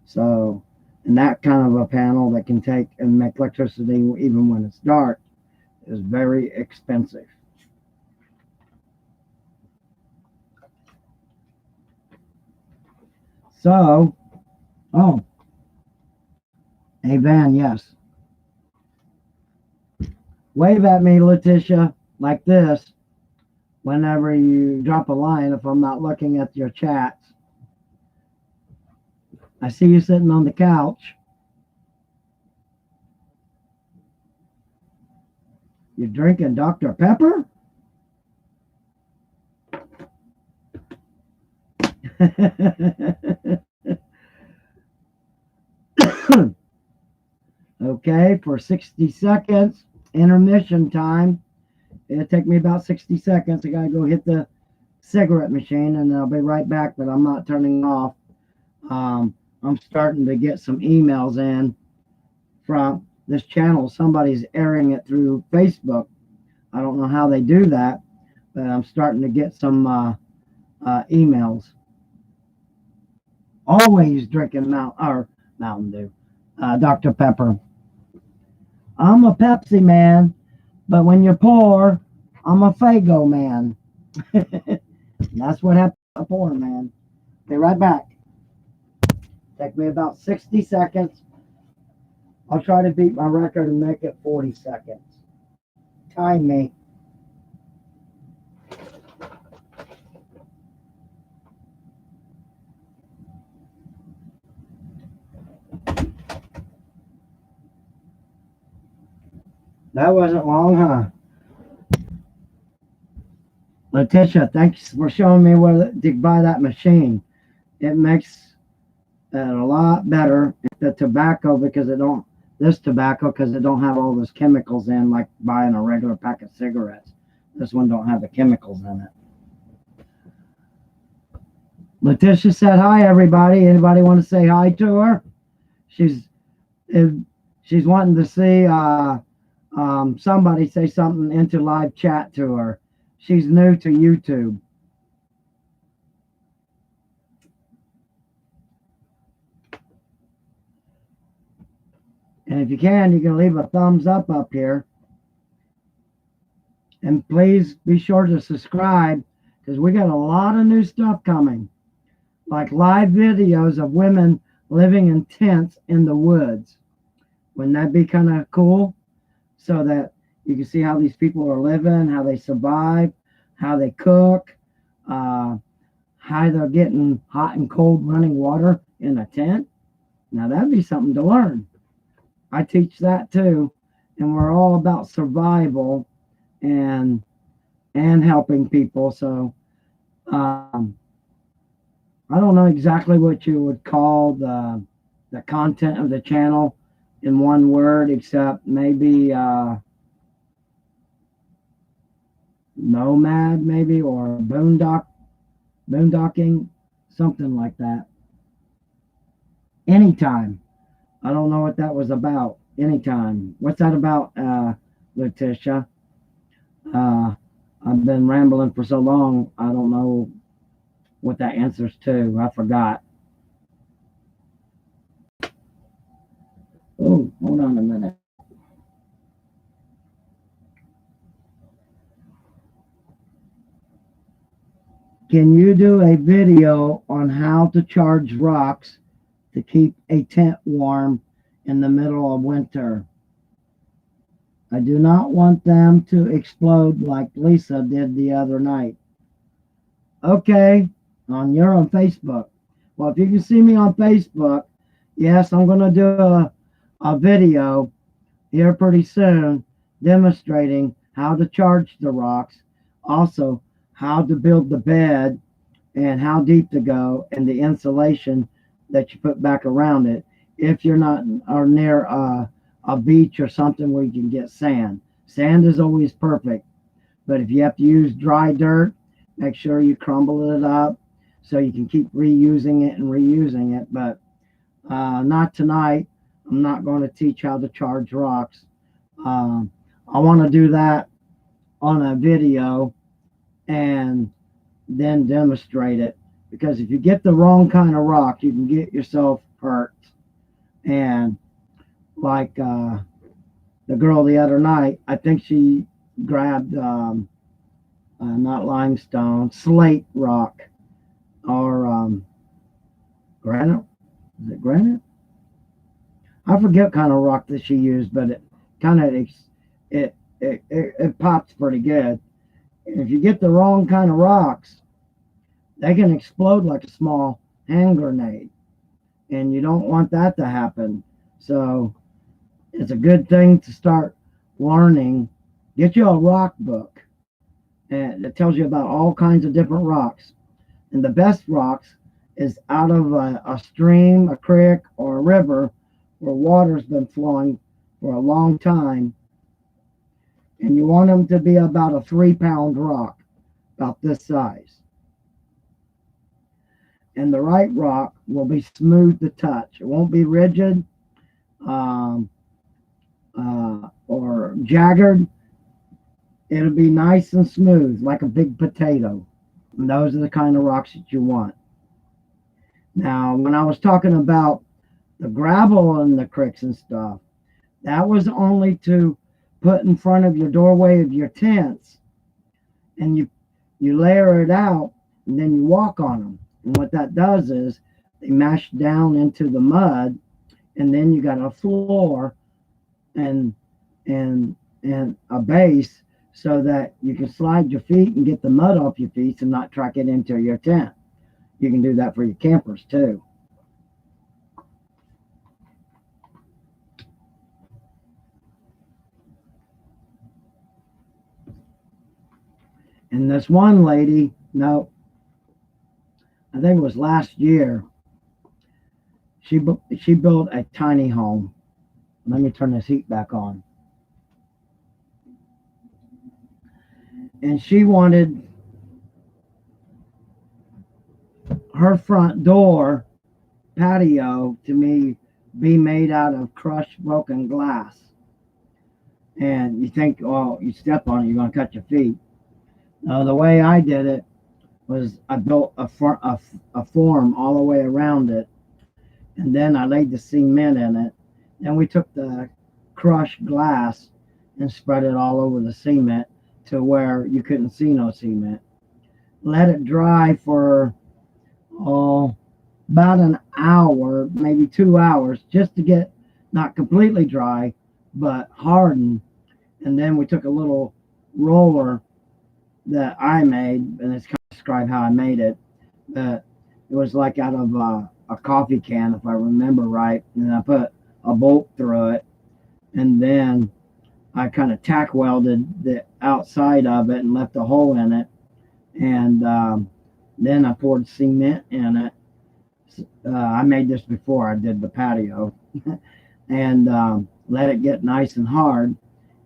So, and that kind of a panel that can take and make electricity even when it's dark is very expensive. So, oh, a van, yes. Wave at me, Letitia, like this whenever you drop a line if I'm not looking at your chats. I see you sitting on the couch. You're drinking Dr. Pepper? Okay, for 60 seconds, intermission time. It'll take me about 60 seconds. I gotta go hit the cigarette machine and I'll be right back, but I'm not turning off. I'm starting to get some emails in from this channel. Somebody's airing it through Facebook. I don't know how they do that, but I'm starting to get some emails. Always drinking Mountain Dew, Dr. Pepper. I'm a Pepsi man, but when you're poor, I'm a Fago man. That's what happens to a poor man. Be right back. Take me about 60 seconds. I'll try to beat my record and make it 40 seconds. Time me. That wasn't long, huh? Letitia, thanks for showing me where to buy that machine. It makes it a lot better. The tobacco, because it don't, this tobacco, because it don't have all those chemicals in, like buying a regular pack of cigarettes. This one don't have the chemicals in it. Letitia said hi, everybody. Anybody want to say hi to her? She's she's wanting to see somebody say something into live chat to her. She's new to YouTube. And if you can leave a thumbs up here. And please be sure to subscribe because we got a lot of new stuff coming, like live videos of women living in tents in the woods. Wouldn't that be kind of cool? So that you can see how these people are living, how they survive, how they cook, how they're getting hot and cold running water in a tent. Now that'd be something to learn. I teach that too, and we're all about survival and helping people. So I don't know exactly what you would call the content of the channel in one word, except maybe nomad, maybe, or boondocking, something like that. Anytime. I don't know what that was about. Anytime. What's that about, Letitia? I've been rambling for so long, I don't know what that answers to. I forgot. Oh, hold on a minute. Can you do a video on how to charge rocks to keep a tent warm in the middle of winter? I do not want them to explode like Lisa did the other night. Okay, you're on Facebook. Well, if you can see me on Facebook, yes, I'm going to do a video here pretty soon demonstrating how to charge the rocks, also how to build the bed and how deep to go and the insulation that you put back around it if you're not or near a beach or something where you can get sand. Sand is always perfect, but if you have to use dry dirt, make sure you crumble it up so you can keep reusing it and reusing it. But not tonight. I'm not going to teach how to charge rocks. I want to do that on a video and then demonstrate it, because if you get the wrong kind of rock, you can get yourself hurt. And like the girl the other night, I think she grabbed not limestone, slate rock, or granite. Is it granite? I forget what kind of rock that she used, but it kind of it pops pretty good. And if you get the wrong kind of rocks, they can explode like a small hand grenade, and you don't want that to happen. So it's a good thing to start learning. Get you a rock book, and it tells you about all kinds of different rocks. And the best rocks is out of a stream, a creek, or a river where water's been flowing for a long time, and you want them to be about a 3-pound rock, about this size. And the right rock will be smooth to touch. It won't be rigid um, or jagged. It'll be nice and smooth, like a big potato. And those are the kind of rocks that you want. Now, when I was talking about the gravel in the creeks and stuff, that was only to put in front of your doorway of your tents, and you layer it out, and then you walk on them. And what that does is they mash down into the mud, and then you got a floor and and and a base so that you can slide your feet and get the mud off your feet and not track it into your tent. You can do that for your campers too. And this one lady, no, I think it was last year, she built a tiny home. Let me turn this heat back on. And she wanted her front door patio to me be made out of crushed broken glass. And you think, oh, you step on it, you're going to cut your feet. No, the way I did it was I built a form all the way around it, and then I laid the cement in it. Then we took the crushed glass and spread it all over the cement to where you couldn't see no cement. Let it dry for about an hour, maybe 2 hours, just to get not completely dry, but hardened. And then we took a little roller that I made, and it's kind of describe how I made it. It was like out of a coffee can, if I remember right, and I put a bolt through it, and then I kind of tack welded the outside of it and left a hole in it, and then I poured cement in it. I made this before I did the patio, and let it get nice and hard.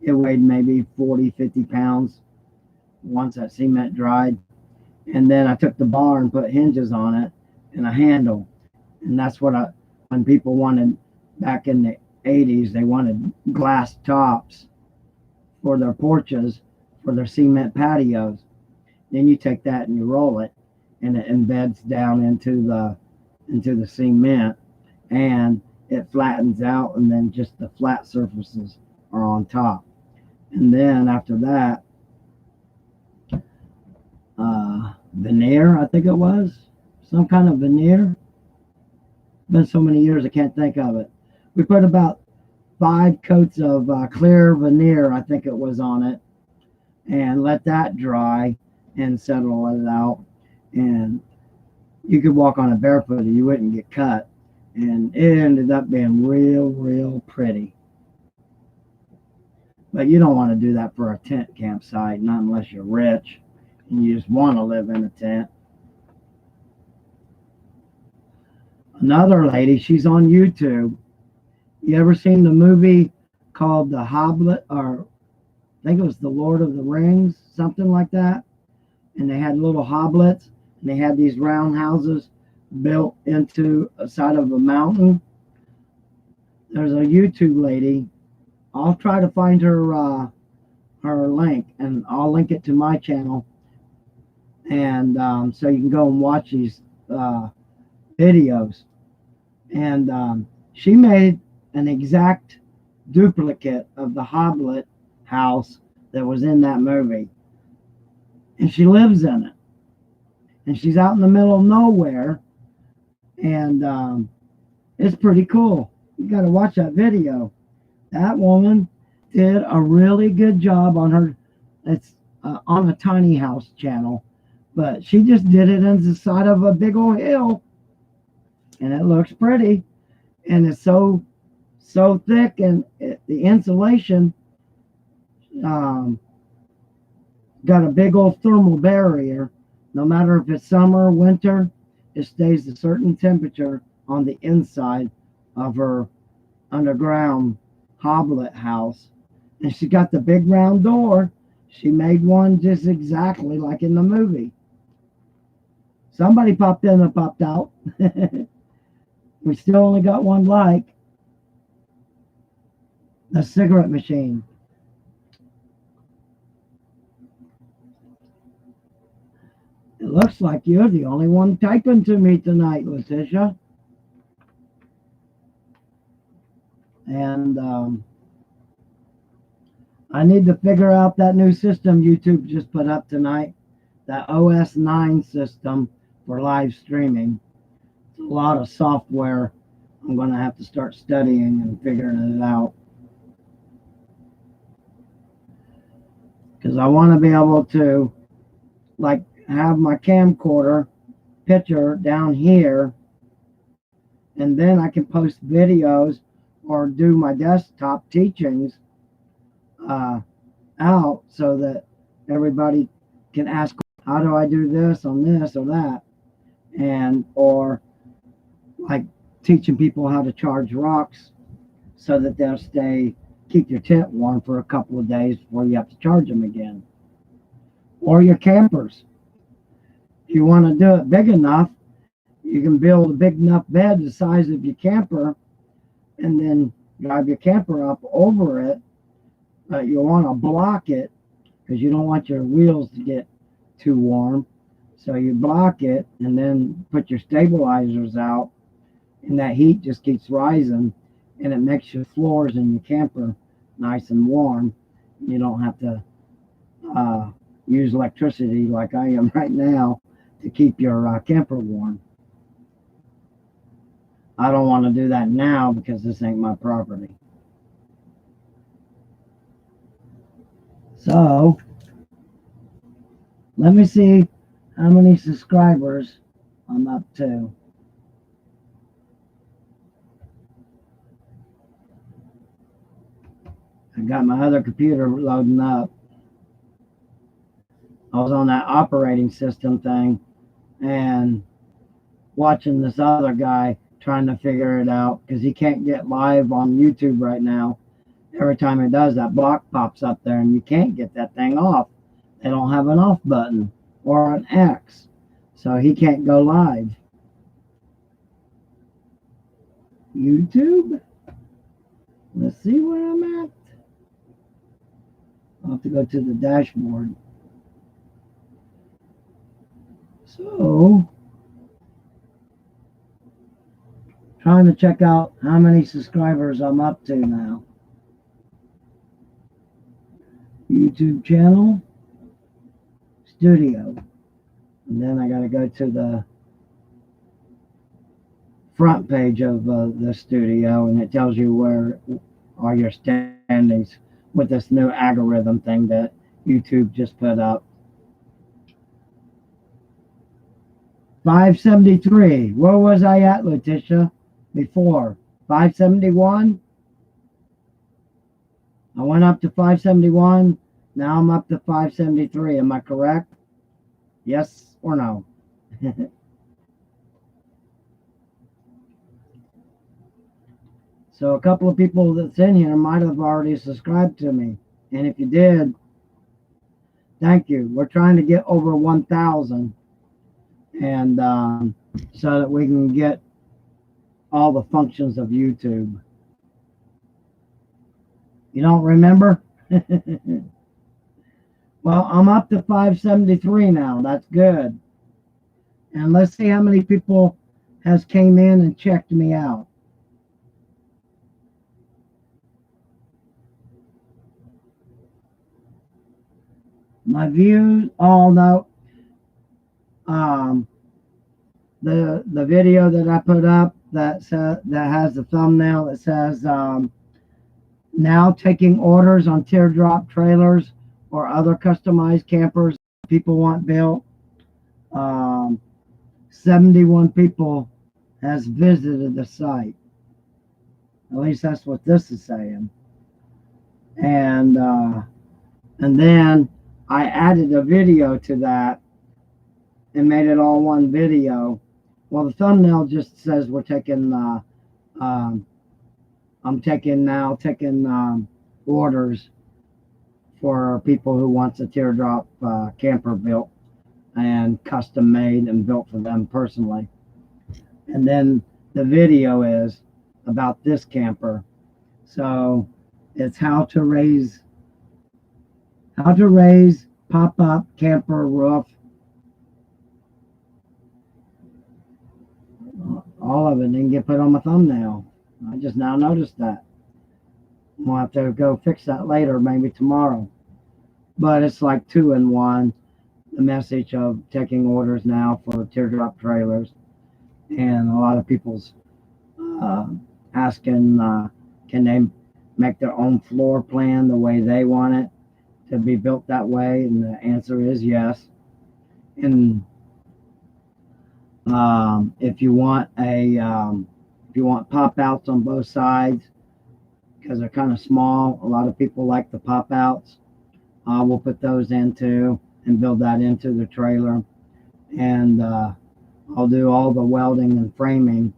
It weighed maybe 40, 50 pounds once that cement dried. And then I took the bar and put hinges on it and a handle. And that's what when people wanted back in the 80s, they wanted glass tops for their porches, for their cement patios. Then you take that and you roll it, and it embeds down into the cement, and it flattens out, and then just the flat surfaces are on top. And then after that, veneer, I think it was, some kind of veneer. Been so many years I can't think of it. We put about 5 coats of clear veneer, I think it was, on it, and let that dry and settle it out. And you could walk on it barefoot, you wouldn't get cut. And it ended up being real, real pretty. But you don't want to do that for a tent campsite, not unless you're rich and you just want to live in a tent. Another lady, she's on YouTube. You ever seen the movie called The Hobbit, or I think it was The Lord of the Rings, something like that? And they had little hoblets, and they had these round houses built into a side of a mountain. There's a YouTube lady. I'll try to find her link, and I'll link it to my channel, and so you can go and watch these videos. And she made an exact duplicate of the Hoblet house that was in that movie, and she lives in it. And she's out in the middle of nowhere, and it's pretty cool. You got to watch that video. That woman did a really good job on her. It's on a tiny house channel, but she just did it in the side of a big old hill, and it looks pretty. And it's so thick, and the insulation got a big old thermal barrier. No matter if it's summer or winter, it stays a certain temperature on the inside of her underground Hoblet house. And she got the big round door. She made one just exactly like in the movie. Somebody popped in and popped out. We still only got one like. The cigarette machine. It looks like you're the only one typing to me tonight, Letitia. And I need to figure out that new system YouTube just put up tonight, that OS 9 system for live streaming. It's a lot of software. I'm going to have to start studying and figuring it out. Because I want to be able to, like, have my camcorder picture down here, and then I can post videos or do my desktop teachings out so that everybody can ask, how do I do this on this or that? And, or like teaching people how to charge rocks so that they'll keep your tent warm for a couple of days before you have to charge them again. Or your campers. If you want to do it big enough, you can build a big enough bed the size of your camper and then drive your camper up over it. You want to block it because you don't want your wheels to get too warm. So you block it and then put your stabilizers out, and that heat just keeps rising, and it makes your floors in your camper nice and warm. You don't have to use electricity like I am right now to keep your camper warm. I don't want to do that now because this ain't my property. So let me see how many subscribers I'm up to. I got my other computer loading up. I was on that operating system thing and watching this other guy trying to figure it out because he can't get live on YouTube right now. Every time he does, that block pops up there and you can't get that thing off. They don't have an off button or an X, so he can't go live. YouTube? Let's see where I'm at. I'll have to go to the dashboard. So, trying to check out how many subscribers I'm up to now. YouTube channel, studio. And then I got to go to the front page of the studio, and it tells you where are your standings with this new algorithm thing that YouTube just put up. 573. Where was I at, Letitia, before? 571? I went up to 571. Now I'm up to 573. Am I correct? Yes or no? So a couple of people that's in here might have already subscribed to me. And if you did, thank you. We're trying to get over 1,000. And so that we can get all the functions of YouTube. You don't remember? Well, I'm up to 573 now. That's good. And let's see how many people has came in and checked me out. My views, oh no. The video that I put up that has the thumbnail that says now taking orders on teardrop trailers or other customized campers people want built. 71 people has visited the site. At least that's what this is saying. And then I added a video to that and made it all one video. Well, the thumbnail just says we're taking I'm taking orders for people who wants a teardrop camper built and custom made and built for them personally. And then the video is about this camper. So it's how to raise pop-up camper roof. All of it didn't get put on my thumbnail. I just now noticed that. We'll have to go fix that later, maybe tomorrow. But it's like two in one. The message of taking orders now for teardrop trailers, and a lot of people's uh, asking, can they make their own floor plan the way they want it to be built that way? And the answer is yes. And if you want pop outs on both sides because they're kind of small, a lot of people like the pop outs. We'll put those into and build that into the trailer, and I'll do all the welding and framing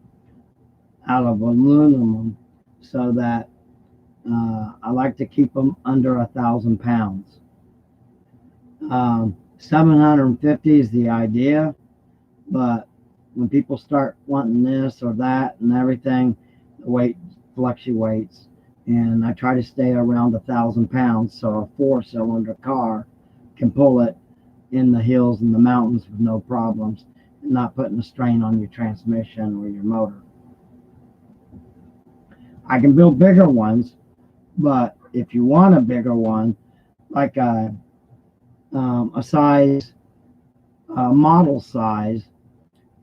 out of aluminum so that I like to keep them under 1,000 pounds. 750 is the idea, but when people start wanting this or that and everything, the weight fluctuates. And I try to stay around 1,000 pounds so a four-cylinder car can pull it in the hills and the mountains with no problems, and not putting a strain on your transmission or your motor. I can build bigger ones, but if you want a bigger one, like a size, a model size,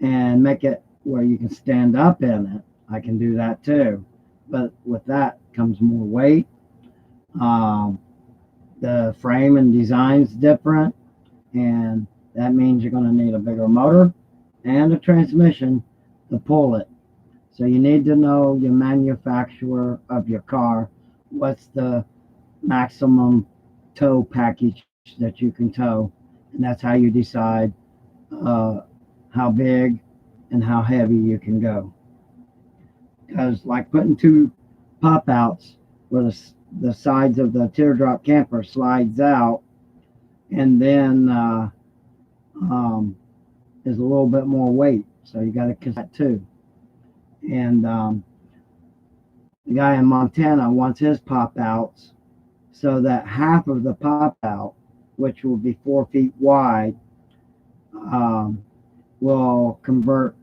and make it where you can stand up in it, I can do that too. But with that comes more weight. Um, the frame and design's different, and that means you're going to need a bigger motor and a transmission to pull it. So you need to know your manufacturer of your car, what's the maximum tow package that you can tow, and that's how you decide uh, how big and how heavy you can go. Because like putting two pop outs where the sides of the teardrop camper slides out, and then there's a little bit more weight, so you got to consider that too. And the guy in Montana wants his pop outs so that half of the pop out, which will be 4 feet wide, um, will convert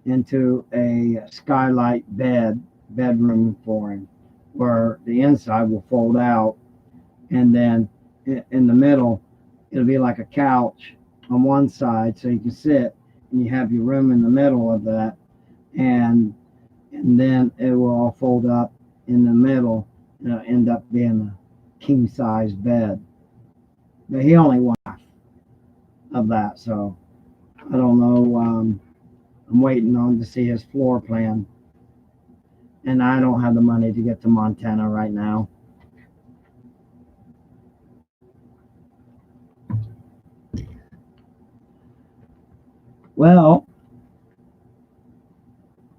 into a skylight bedroom for him, where the inside will fold out, and then in the middle it'll be like a couch on one side, so you can sit and you have your room in the middle of that, and then it will all fold up in the middle, and it'll end up being a king size bed. But he only wants half of that, so I don't know. I'm waiting on to see his floor plan, and I don't have the money to get to Montana right now. Well,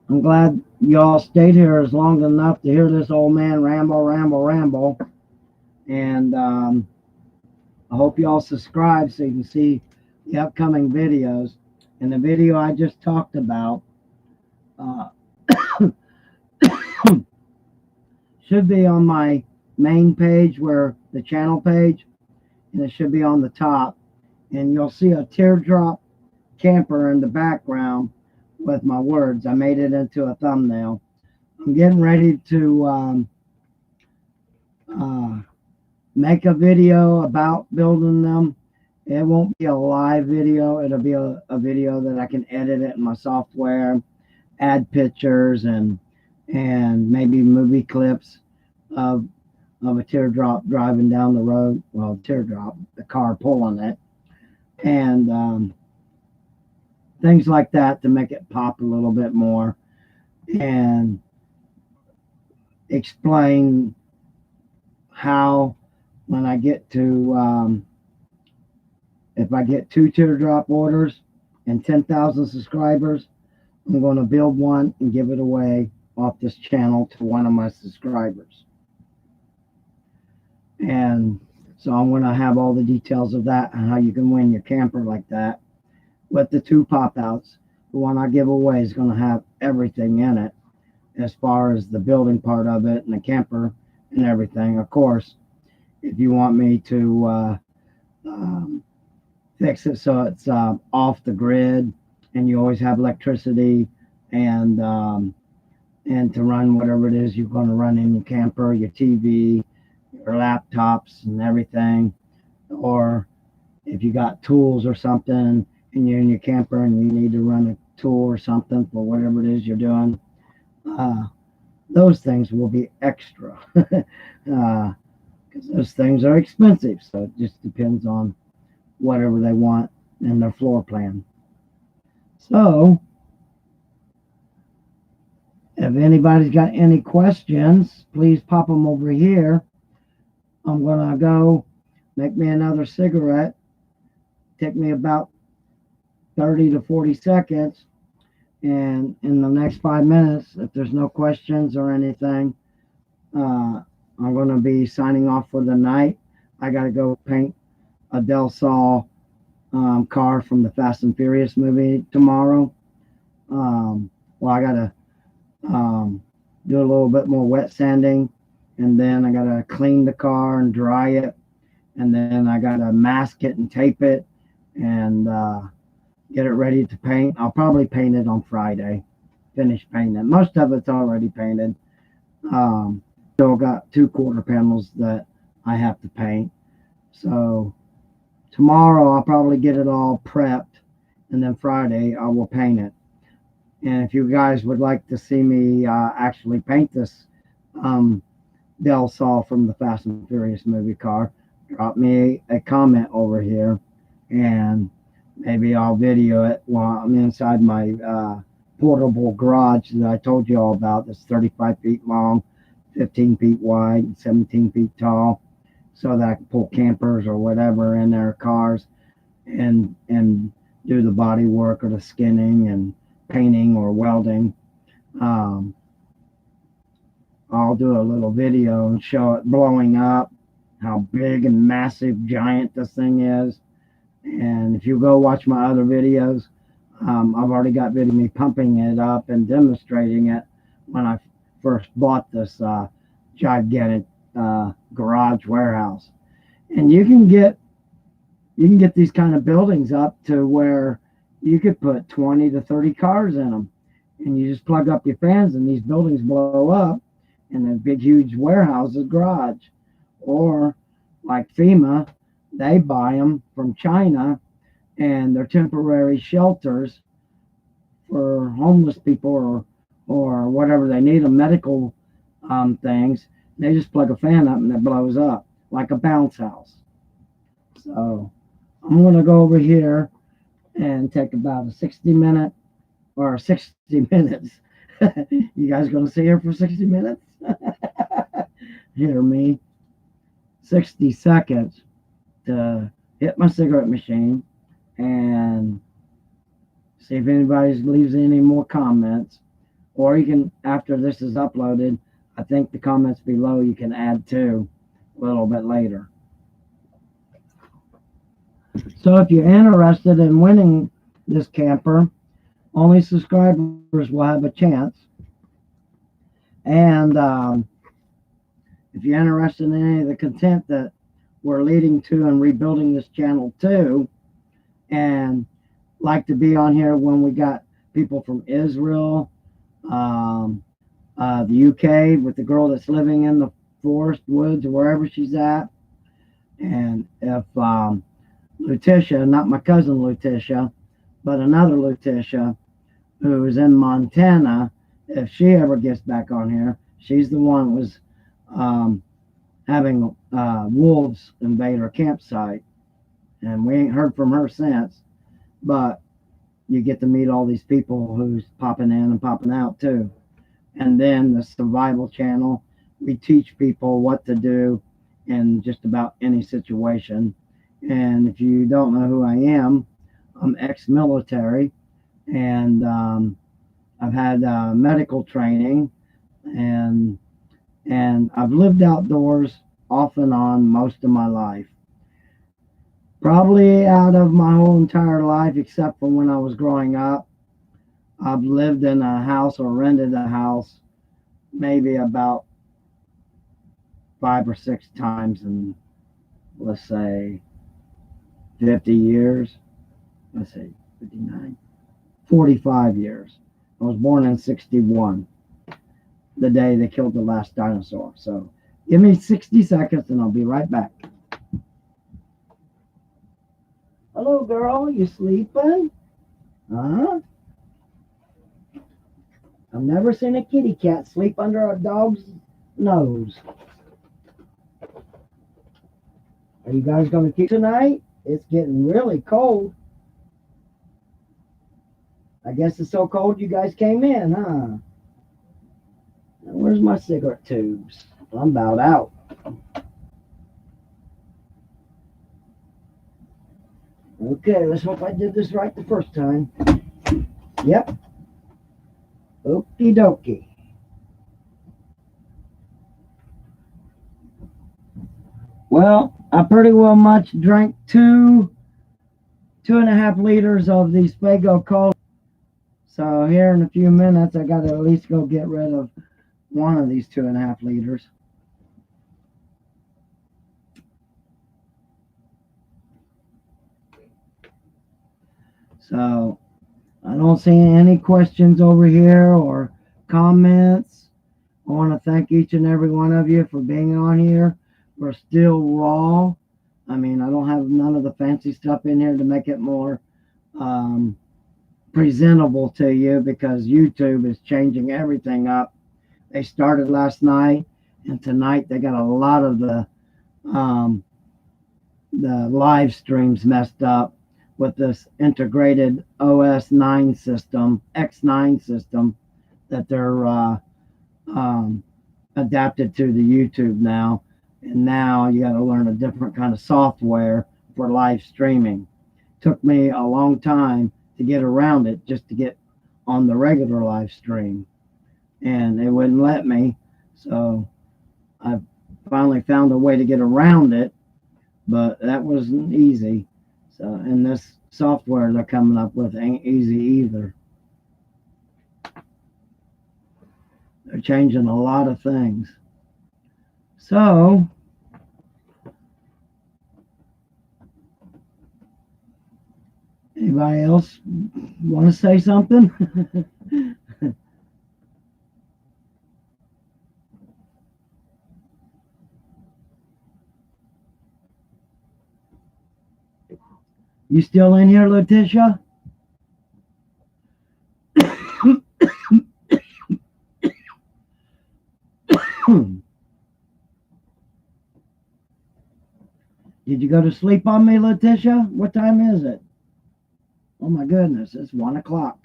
I'm glad y'all stayed here as long enough to hear this old man ramble, ramble, ramble. And I hope y'all subscribe so you can see the upcoming videos. And the video I just talked about uh, should be on my main page, where the channel page, and it should be on the top. And you'll see a teardrop camper in the background with my words. I made it into a thumbnail. I'm getting ready to uh, make a video about building them. It won't be a live video. It'll be a video that I can edit it in my software, add pictures and maybe movie clips of a teardrop driving down the road. Well, teardrop, the car pulling it, and things like that to make it pop a little bit more, and explain how, when I get to if I get 2 teardrop orders and 10,000 subscribers, I'm going to build one and give it away off this channel to one of my subscribers. And so I'm going to have all the details of that and how you can win your camper like that with the 2 pop outs. The one I give away is going to have everything in it as far as the building part of it and the camper and everything. Of course, if you want me to um, fix it so it's off the grid and you always have electricity and to run whatever it is you're going to run in your camper, your TV, your laptops and everything, or if you got tools or something and you're in your camper and you need to run a tool or something for whatever it is you're doing, those things will be extra because those things are expensive. So it just depends on whatever they want in their floor plan. So if anybody's got any questions, please pop them over here. I'm going to go make me another cigarette. Take me about 30 to 40 seconds. And in the next 5 minutes, if there's no questions or anything, I'm going to be signing off for the night. I got to go paint a Del Sol car from the Fast and Furious movie tomorrow. Well, I got to do a little bit more wet sanding, and then I got to clean the car and dry it, and then I got to mask it and tape it and get it ready to paint. I'll probably paint it on Friday, finish painting it. Most of it's already painted. Still got 2 quarter panels that I have to paint. So tomorrow I'll probably get it all prepped, and then Friday I will paint it. And if you guys would like to see me actually paint this Del Sol from the Fast and Furious movie car, drop me a comment over here, and maybe I'll video it while I'm inside my portable garage that I told you all about. That's 35 feet long, 15 feet wide, and 17 feet tall, so that I can pull campers or whatever in their cars and do the body work or the skinning and painting or welding. I'll do a little video and show it blowing up, how big and massive giant this thing is. And if you go watch my other videos, I've already got video of me pumping it up and demonstrating it when I first bought this gigantic garage warehouse. And you can get these kind of buildings up to where you could put 20 to 30 cars in them, and you just plug up your fans and these buildings blow up in a big huge warehouses garage. Or like FEMA, they buy them from China, and they're temporary shelters for homeless people or whatever they need, them medical things. They just plug a fan up and it blows up like a bounce house. So I'm going to go over here and take about a 60-minute or 60 minutes. You guys going to sit here for 60 minutes? Hear me. 60 seconds to hit my cigarette machine and see if anybody leaves any more comments. Or you can, after this is uploaded, I think the comments below you can add to a little bit later. So if you're interested in winning this camper, only subscribers will have a chance. And if you're interested in any of the content that we're leading to and rebuilding this channel too, and like to be on here when we got people from Israel, the UK with the girl that's living in the forest, woods, or wherever she's at. And if Letitia, not my cousin Letitia, but another Letitia who is in Montana, if she ever gets back on here, she's the one who was having wolves invade her campsite. And we ain't heard from her since, but you get to meet all these people who's popping in and popping out too. And then the survival channel, we teach people what to do in just about any situation. And if you don't know who I am, I'm ex-military, and I've had medical training. and I've lived outdoors off and on most of my life. Probably out of my whole entire life, except for when I was growing up. I've lived in a house or rented a house maybe about 5 or 6 times in, let's say, 50 years. Let's see, 59, 45 years. I was born in 61, the day they killed the last dinosaur. So give me 60 seconds and I'll be right back. Hello, girl. You sleeping? Huh? I've never seen a kitty cat sleep under a dog's nose. Are you guys going to keep tonight? It's getting really cold. I guess it's so cold you guys came in, huh? Where's my cigarette tubes? I'm about out. Okay, let's hope I did this right the first time. Yep. Okie dokie. Well, I pretty well much drank 2.5 liters of these Fago Cola. So here in a few minutes, I got to at least go get rid of one of these 2.5 liters. So I don't see any questions over here or comments. I want to thank each and every one of you for being on here. We're still raw. I mean, I don't have none of the fancy stuff in here to make it more presentable to you because YouTube is changing everything up. They started last night, and tonight they got a lot of um, the live streams messed up with this integrated OS 9 system, X9 system that they're um, adapted to the YouTube now. And now you got to learn a different kind of software for live streaming. Took me a long time to get around it just to get on the regular live stream, and it wouldn't let me. So I finally found a way to get around it, but that wasn't easy. So, and this software they're coming up with ain't easy either. They're changing a lot of things. So, anybody else want to say something? You still in here, Letitia? Did you go to sleep on me, Letitia? What time is it? Oh my goodness, it's 1 o'clock.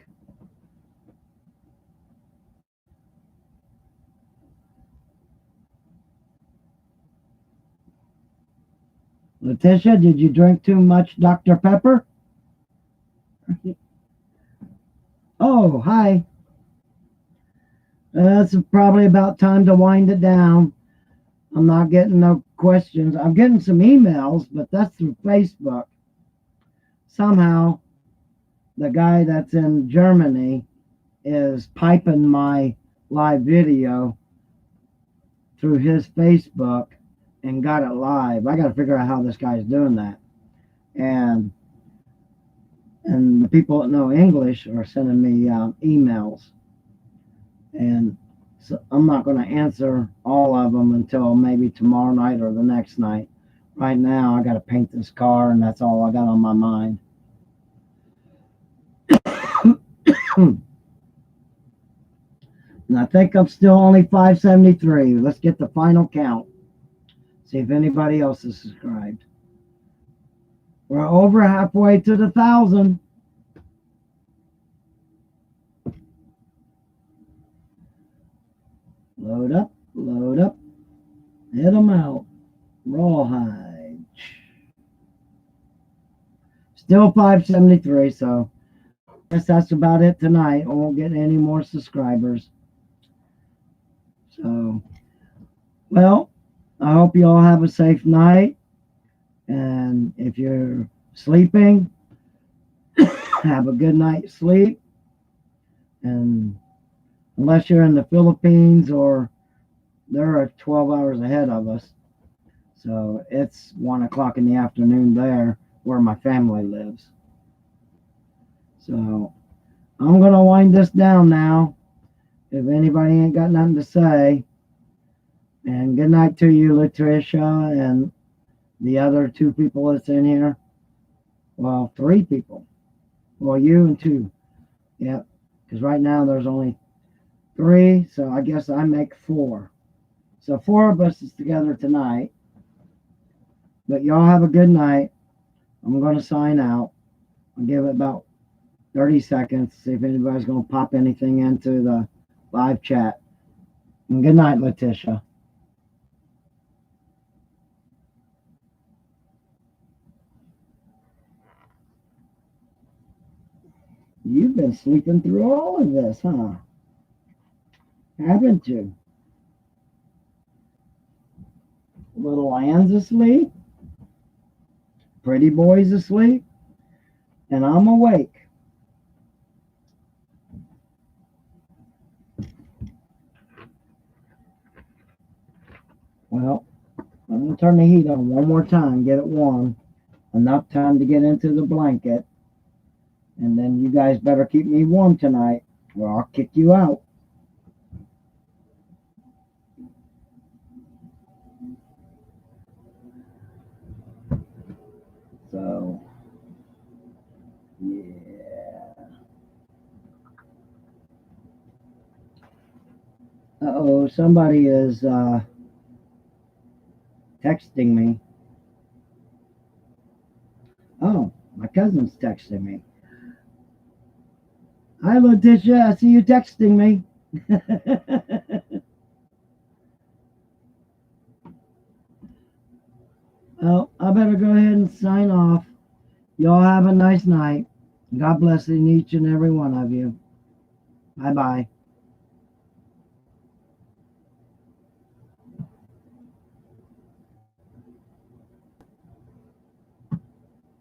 Letitia, did you drink too much Dr. Pepper? Oh, hi. It's probably about time to wind it down. I'm not getting no questions. I'm getting some emails, but that's through Facebook. Somehow, the guy that's in Germany is piping my live video through his Facebook and got it live. I got to figure out how this guy's doing that. And the people that know English are sending me emails, and so I'm not going to answer all of them until maybe tomorrow night or the next night. Right now, I got to paint this car, and that's all I got on my mind. And I think I'm still only 573. Let's get the final count. See if anybody else is subscribed. We're over halfway to the 1,000. Load up, load up. Hit them out. Rawhide. Still 573, so I guess that's about it tonight. I won't get any more subscribers. So, well, I hope you all have a safe night. And if you're sleeping, have a good night's sleep. And unless you're in the Philippines or they're 12 hours ahead of us. So it's 1 o'clock in the afternoon there where my family lives. So I'm going to wind this down now. If anybody ain't got nothing to say. And good night to you, Latricia, and the other two people that's in here. Well, three people. Well, you and two. Yep. Because right now there's only three, so I guess I make four. So four of us is together tonight. But y'all have a good night. I'm going to sign out. I'll give it about 30 seconds, see if anybody's going to pop anything into the live chat. And good night, Letitia. You've been sleeping through all of this, huh? Haven't you? Little Anne's asleep. Pretty boy's asleep. And I'm awake. Well, I'm going to turn the heat on one more time, get it warm. Enough time to get into the blanket. And then you guys better keep me warm tonight, or I'll kick you out. So, yeah. Uh-oh, somebody is texting me. Oh, my cousin's texting me. Hi, Letitia. I see you texting me. Well, I better go ahead and sign off. Y'all have a nice night. God bless each and every one of you. Bye bye.